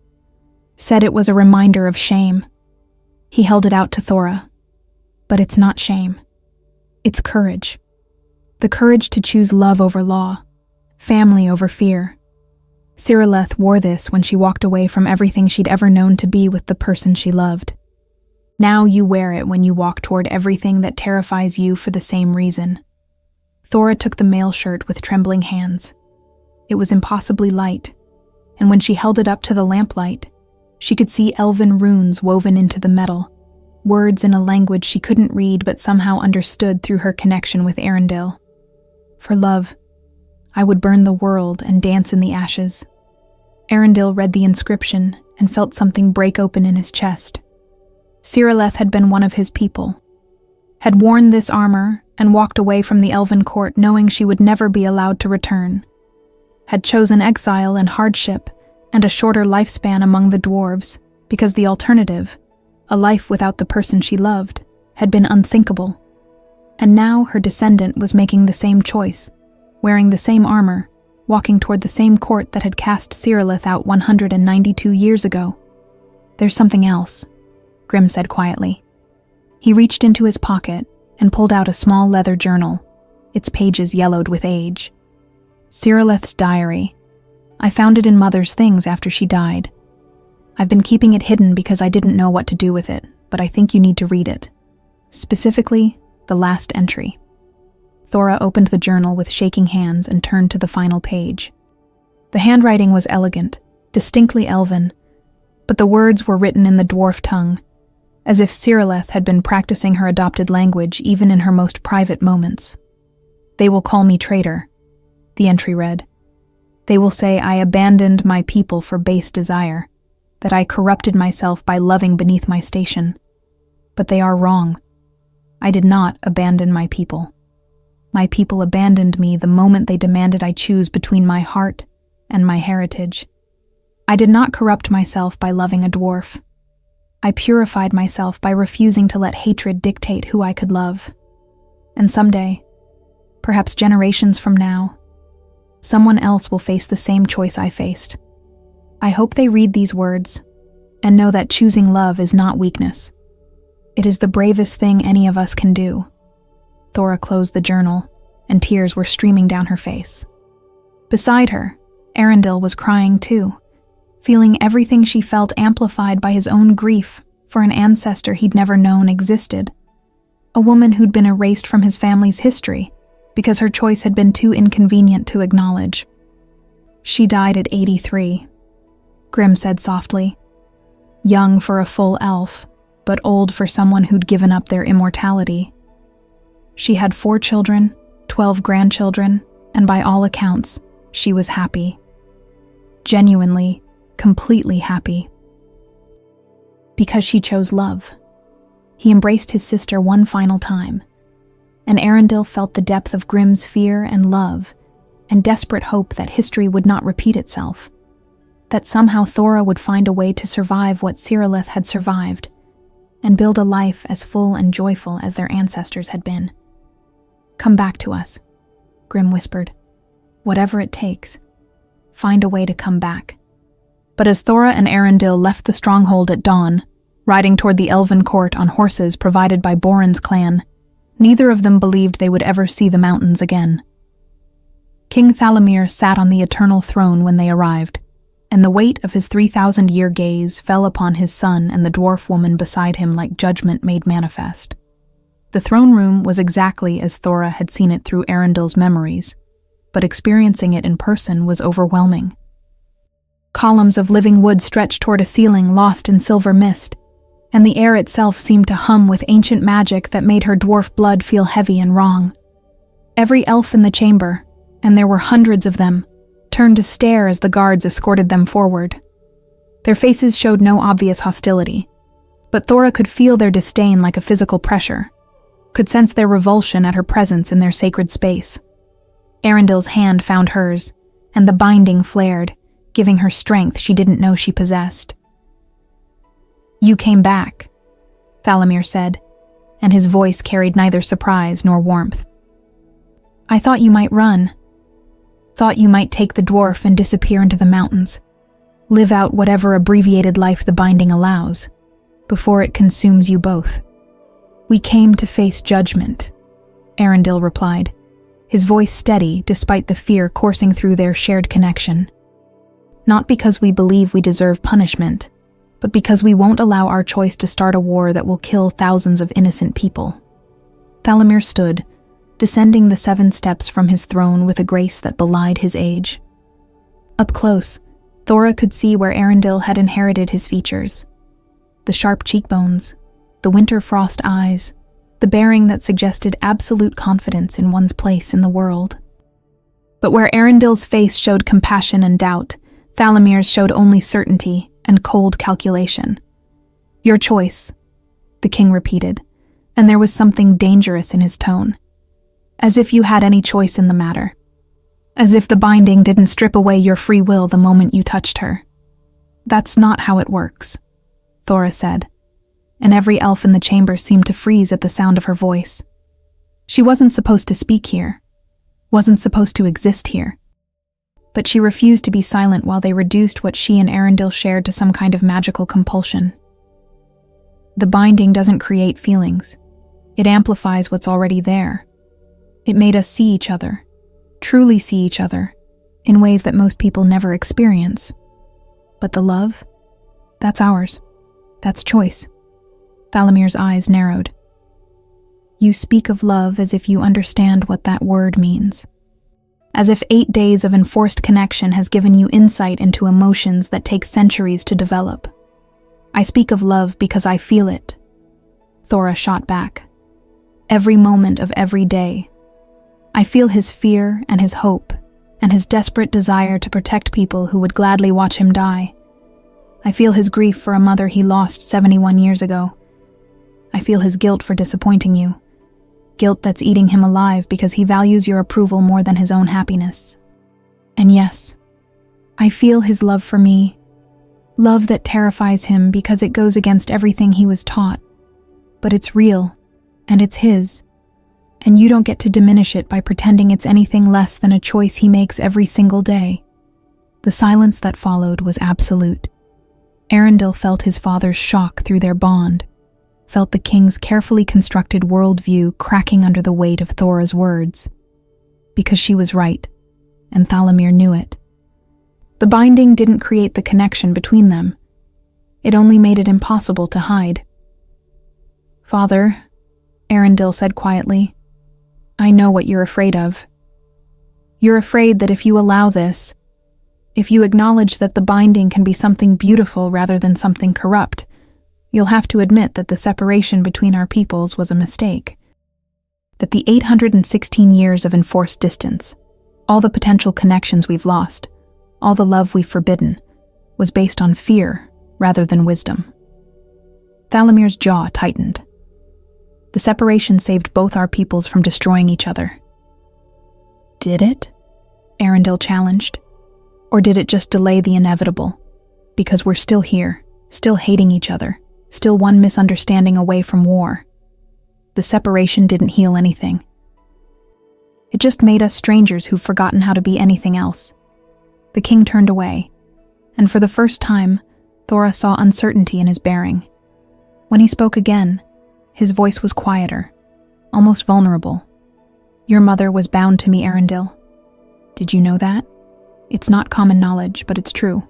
said it was a reminder of shame. He held it out to Thora. But it's not shame. It's courage. The courage to choose love over law, family over fear. Cyrillith wore this when she walked away from everything she'd ever known to be with the person she loved. Now you wear it when you walk toward everything that terrifies you for the same reason. Thora took the mail shirt with trembling hands. It was impossibly light, and when she held it up to the lamplight, she could see elven runes woven into the metal, words in a language she couldn't read but somehow understood through her connection with Arendelle. For love, I would burn the world and dance in the ashes. Arendelle read the inscription and felt something break open in his chest. Cyrillith had been one of his people, had worn this armor and walked away from the elven court knowing she would never be allowed to return, had chosen exile and hardship and a shorter lifespan among the dwarves because the alternative, a life without the person she loved, had been unthinkable. And now her descendant was making the same choice, wearing the same armor, walking toward the same court that had cast Cyrillith out 192 years ago. There's something else, Grimm said quietly. He reached into his pocket and pulled out a small leather journal, its pages yellowed with age. Cyrillith's diary. I found it in Mother's things after she died. I've been keeping it hidden because I didn't know what to do with it, but I think you need to read it. Specifically, the last entry. Thora opened the journal with shaking hands and turned to the final page. The handwriting was elegant, distinctly elven, but the words were written in the dwarf tongue, as if Cyrillith had been practicing her adopted language even in her most private moments. They will call me traitor, the entry read. They will say I abandoned my people for base desire, that I corrupted myself by loving beneath my station. But they are wrong. I did not abandon my people. My people abandoned me the moment they demanded I choose between my heart and my heritage. I did not corrupt myself by loving a dwarf. I purified myself by refusing to let hatred dictate who I could love. And someday, perhaps generations from now, someone else will face the same choice I faced. I hope they read these words and know that choosing love is not weakness. It is the bravest thing any of us can do. Thora closed the journal, and tears were streaming down her face. Beside her, Arendelle was crying too, feeling everything she felt amplified by his own grief for an ancestor he'd never known existed, a woman who'd been erased from his family's history because her choice had been too inconvenient to acknowledge. She died at 83, Grimm said softly, young for a full elf, but old for someone who'd given up their immortality. She had 4 children, 12 grandchildren, and by all accounts, she was happy. Genuinely, completely happy. Because she chose love. He embraced his sister one final time, and Arendelle felt the depth of Grimm's fear and love, and desperate hope that history would not repeat itself, that somehow Thora would find a way to survive what Cyrillith had survived, and build a life as full and joyful as their ancestors had been. Come back to us, Grimm whispered. Whatever it takes, find a way to come back. But as Thora and Arendelle left the stronghold at dawn, riding toward the elven court on horses provided by Boren's clan, neither of them believed they would ever see the mountains again. King Thalamir sat on the eternal throne when they arrived, and the weight of his 3,000-year gaze fell upon his son and the dwarf woman beside him like judgment made manifest. The throne room was exactly as Thora had seen it through Arundel's memories, but experiencing it in person was overwhelming. Columns of living wood stretched toward a ceiling lost in silver mist, and the air itself seemed to hum with ancient magic that made her dwarf blood feel heavy and wrong. Every elf in the chamber, and there were hundreds of them, turned to stare as the guards escorted them forward. Their faces showed no obvious hostility, but Thora could feel their disdain like a physical pressure, could sense their revulsion at her presence in their sacred space. Arendel's hand found hers, and the binding flared, giving her strength she didn't know she possessed. "You came back," Thalamir said, and his voice carried neither surprise nor warmth. "I thought you might run. Thought you might take the dwarf and disappear into the mountains. Live out whatever abbreviated life the binding allows, before it consumes you both." "We came to face judgment," Arundel replied, his voice steady despite the fear coursing through their shared connection. "Not because we believe we deserve punishment, but because we won't allow our choice to start a war that will kill thousands of innocent people." Thalamir stood, descending the 7 steps from his throne with a grace that belied his age. Up close, Thora could see where Arundel had inherited his features. The sharp cheekbones, the winter frost eyes, the bearing that suggested absolute confidence in one's place in the world. But where Arendel's face showed compassion and doubt, Thalamir's showed only certainty and cold calculation. "Your choice," the king repeated, and there was something dangerous in his tone. "As if you had any choice in the matter. As if the binding didn't strip away your free will the moment you touched her." "That's not how it works," Thora said, and every elf in the chamber seemed to freeze at the sound of her voice. She wasn't supposed to speak here, wasn't supposed to exist here. But she refused to be silent while they reduced what she and Arundel shared to some kind of magical compulsion. "The binding doesn't create feelings. It amplifies what's already there. It made us see each other, truly see each other, in ways that most people never experience. But the love? That's ours. That's choice." Thalamir's eyes narrowed. "You speak of love as if you understand what that word means. As if 8 days of enforced connection has given you insight into emotions that take centuries to develop. I speak of love because I feel it," Thora shot back. "Every moment of every day. I feel his fear and his hope, and his desperate desire to protect people who would gladly watch him die. I feel his grief for a mother he lost 71 years ago. I feel his guilt for disappointing you. Guilt that's eating him alive because he values your approval more than his own happiness. And yes, I feel his love for me. Love that terrifies him because it goes against everything he was taught. But it's real, and it's his. And you don't get to diminish it by pretending it's anything less than a choice he makes every single day." The silence that followed was absolute. Arundel felt his father's shock through their bond, felt the king's carefully constructed worldview cracking under the weight of Thora's words. Because she was right, and Thalamir knew it. The binding didn't create the connection between them. It only made it impossible to hide. "Father," Arundel said quietly, "I know what you're afraid of. You're afraid that if you allow this, if you acknowledge that the binding can be something beautiful rather than something corrupt, you'll have to admit that the separation between our peoples was a mistake. That the 816 years of enforced distance, all the potential connections we've lost, all the love we've forbidden, was based on fear rather than wisdom." Thalamir's jaw tightened. The separation saved both our peoples from destroying each other. "Did it?" Arundel challenged. "Or did it just delay the inevitable? Because we're still here, still hating each other, still one misunderstanding away from war. The separation didn't heal anything. It just made us strangers who've forgotten how to be anything else." The king turned away, and for the first time, Thora saw uncertainty in his bearing. When he spoke again, his voice was quieter, almost vulnerable. "Your mother was bound to me, Arundel. Did you know that? It's not common knowledge, but it's true.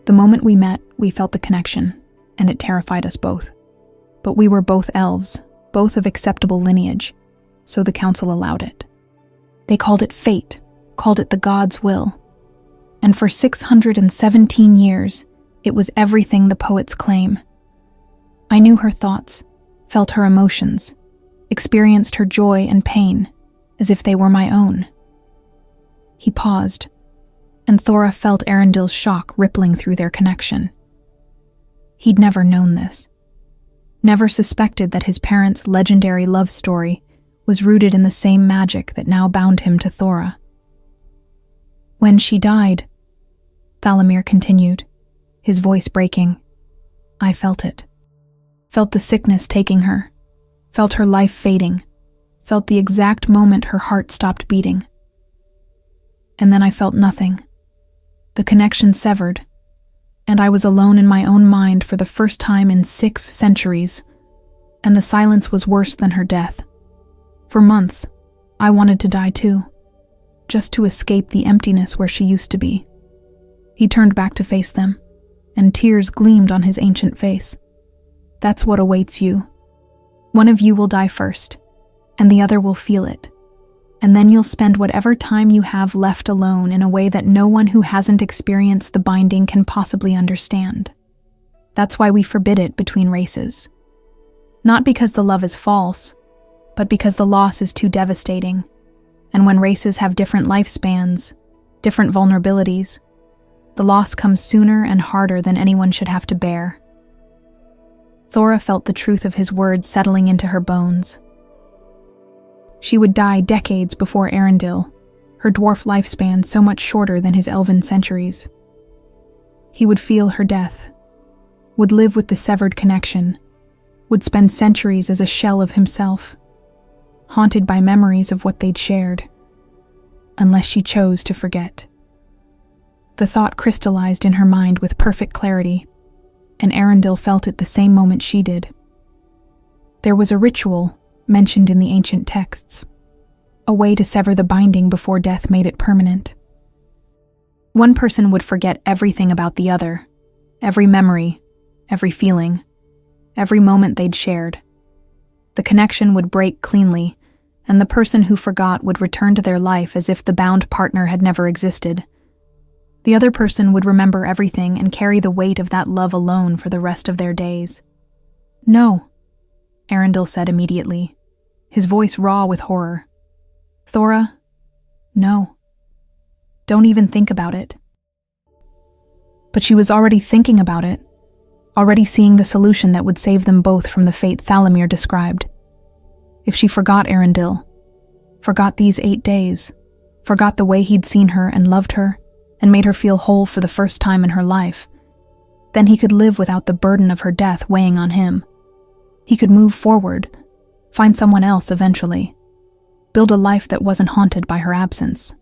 The moment we met, we felt the connection, and it terrified us both. But we were both elves, both of acceptable lineage, so the council allowed it. They called it fate, called it the gods' will. And for 617 years, it was everything the poets claim. I knew her thoughts, felt her emotions, experienced her joy and pain, as if they were my own. He paused, and Thora felt Arundel's shock rippling through their connection. He'd never known this, never suspected that his parents' legendary love story was rooted in the same magic that now bound him to Thora. When she died, Thalamir continued, his voice breaking, I felt it. Felt the sickness taking her, felt her life fading, felt the exact moment her heart stopped beating. And then I felt nothing. The connection severed, and I was alone in my own mind for the first time in 6 centuries, and the silence was worse than her death. For months, I wanted to die too, just to escape the emptiness where she used to be. He turned back to face them, and tears gleamed on his ancient face. That's what awaits you. One of you will die first, and the other will feel it. And then you'll spend whatever time you have left alone in a way that no one who hasn't experienced the binding can possibly understand. That's why we forbid it between races. Not because the love is false, but because the loss is too devastating. And when races have different lifespans, different vulnerabilities, the loss comes sooner and harder than anyone should have to bear. Thora felt the truth of his words settling into her bones. She would die decades before Arundel, her dwarf lifespan so much shorter than his elven centuries. He would feel her death, would live with the severed connection, would spend centuries as a shell of himself, haunted by memories of what they'd shared, unless she chose to forget. The thought crystallized in her mind with perfect clarity, and Arundel felt it the same moment she did. There was a ritual mentioned in the ancient texts, a way to sever the binding before death made it permanent. One person would forget everything about the other, every memory, every feeling, every moment they'd shared. The connection would break cleanly, and the person who forgot would return to their life as if the bound partner had never existed. The other person would remember everything and carry the weight of that love alone for the rest of their days. No, Arundel said immediately, his voice raw with horror. Thora, no. Don't even think about it. But she was already thinking about it, already seeing the solution that would save them both from the fate Thalamir described. If she forgot Arundel, forgot these 8 days, forgot the way he'd seen her and loved her, and made her feel whole for the first time in her life, then he could live without the burden of her death weighing on him. He could move forward, find someone else eventually, build a life that wasn't haunted by her absence.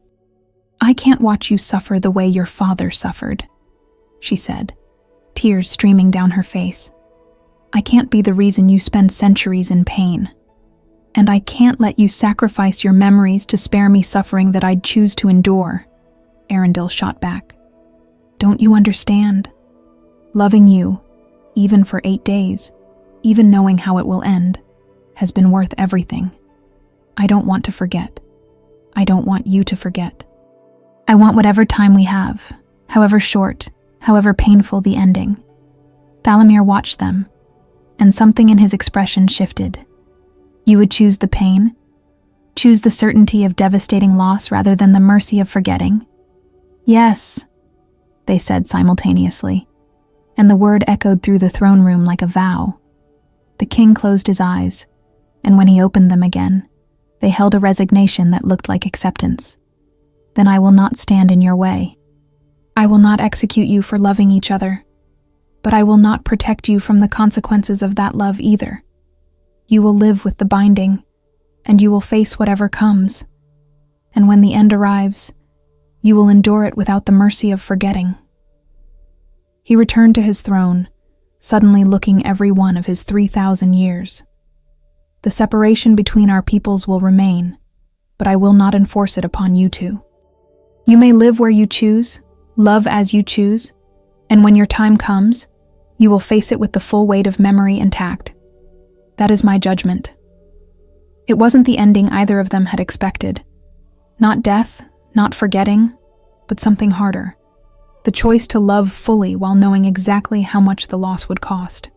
I can't watch you suffer the way your father suffered, she said, tears streaming down her face. I can't be the reason you spend centuries in pain. And I can't let you sacrifice your memories to spare me suffering that I'd choose to endure, Arundel shot back. Don't you understand? Loving you, even for 8 days, even knowing how it will end, has been worth everything. I don't want to forget. I don't want you to forget. I want whatever time we have, however short, however painful the ending. Thalamir watched them, and something in his expression shifted. You would choose the pain? Choose the certainty of devastating loss rather than the mercy of forgetting? Yes, they said simultaneously, and the word echoed through the throne room like a vow. The king closed his eyes, and when he opened them again, they held a resignation that looked like acceptance. Then I will not stand in your way. I will not execute you for loving each other, but I will not protect you from the consequences of that love either. You will live with the binding, and you will face whatever comes. And when the end arrives, you will endure it without the mercy of forgetting. He returned to his throne, suddenly looking every one of his 3,000 years. The separation between our peoples will remain, but I will not enforce it upon you two. You may live where you choose, love as you choose, And when your time comes, you will face it with the full weight of memory intact. That is my judgment. It wasn't the ending either of them had expected. Not death, not forgetting, but something harder. The choice to love fully while knowing exactly how much the loss would cost.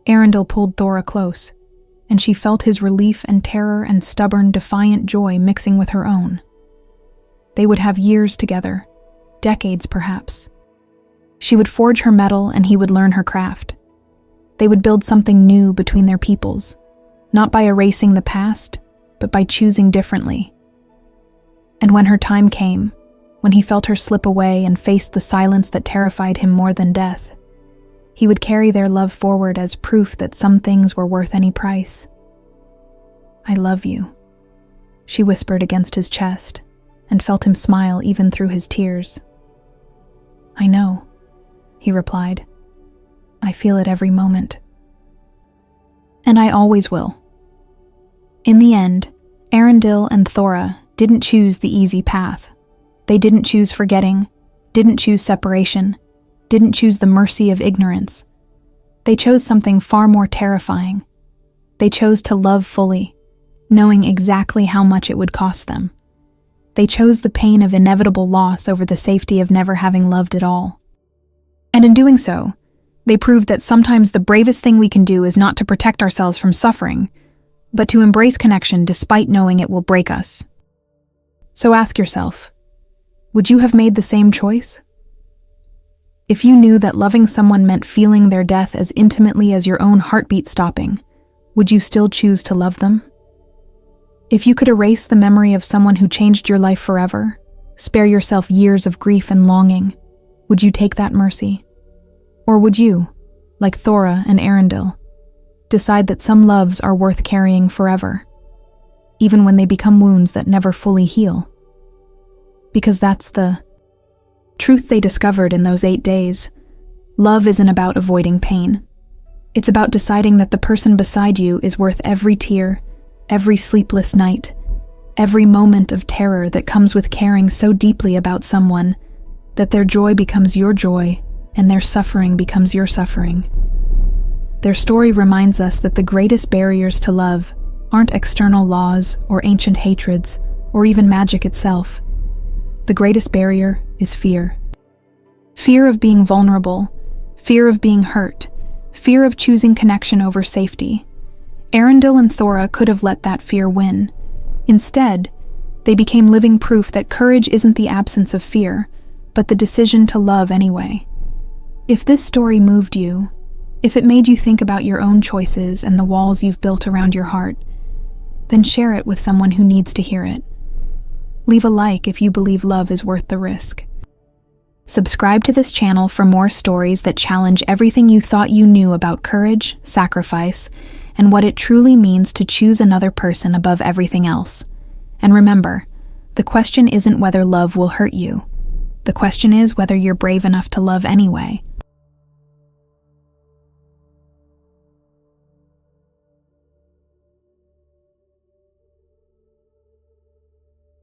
Arundel pulled Thora close, and she felt his relief and terror and stubborn, defiant joy mixing with her own. They would have years together, decades perhaps. She would forge her metal and he would learn her craft. They would build something new between their peoples, not by erasing the past, but by choosing differently. And when her time came, when he felt her slip away and faced the silence that terrified him more than death, he would carry their love forward as proof that some things were worth any price. "I love you," she whispered against his chest, and felt him smile even through his tears. "I know," he replied. "I feel it every moment. And I always will." In the end, Arundel and Thora didn't choose the easy path. They didn't choose forgetting, didn't choose separation, didn't choose the mercy of ignorance. They chose something far more terrifying. They chose to love fully, knowing exactly how much it would cost them. They chose the pain of inevitable loss over the safety of never having loved at all. And in doing so, they proved that sometimes the bravest thing we can do is not to protect ourselves from suffering, but to embrace connection despite knowing it will break us. So ask yourself, would you have made the same choice? If you knew that loving someone meant feeling their death as intimately as your own heartbeat stopping, would you still choose to love them? If you could erase the memory of someone who changed your life forever, spare yourself years of grief and longing, would you take that mercy? Or would you, like Thora and Arundel, decide that some loves are worth carrying forever, even when they become wounds that never fully heal? Because that's the truth they discovered in those 8 days. Love isn't about avoiding pain. It's about deciding that the person beside you is worth every tear, every sleepless night, every moment of terror that comes with caring so deeply about someone that their joy becomes your joy and their suffering becomes your suffering. Their story reminds us that the greatest barriers to love aren't external laws or ancient hatreds or even magic itself. The greatest barrier is fear. Fear of being vulnerable, fear of being hurt, fear of choosing connection over safety. Arundel and Thora could have let that fear win. Instead, they became living proof that courage isn't the absence of fear, but the decision to love anyway. If this story moved you, if it made you think about your own choices and the walls you've built around your heart, then share it with someone who needs to hear it. Leave a like if you believe love is worth the risk. Subscribe to this channel for more stories that challenge everything you thought you knew about courage, sacrifice, and what it truly means to choose another person above everything else. And remember, the question isn't whether love will hurt you. The question is whether you're brave enough to love anyway.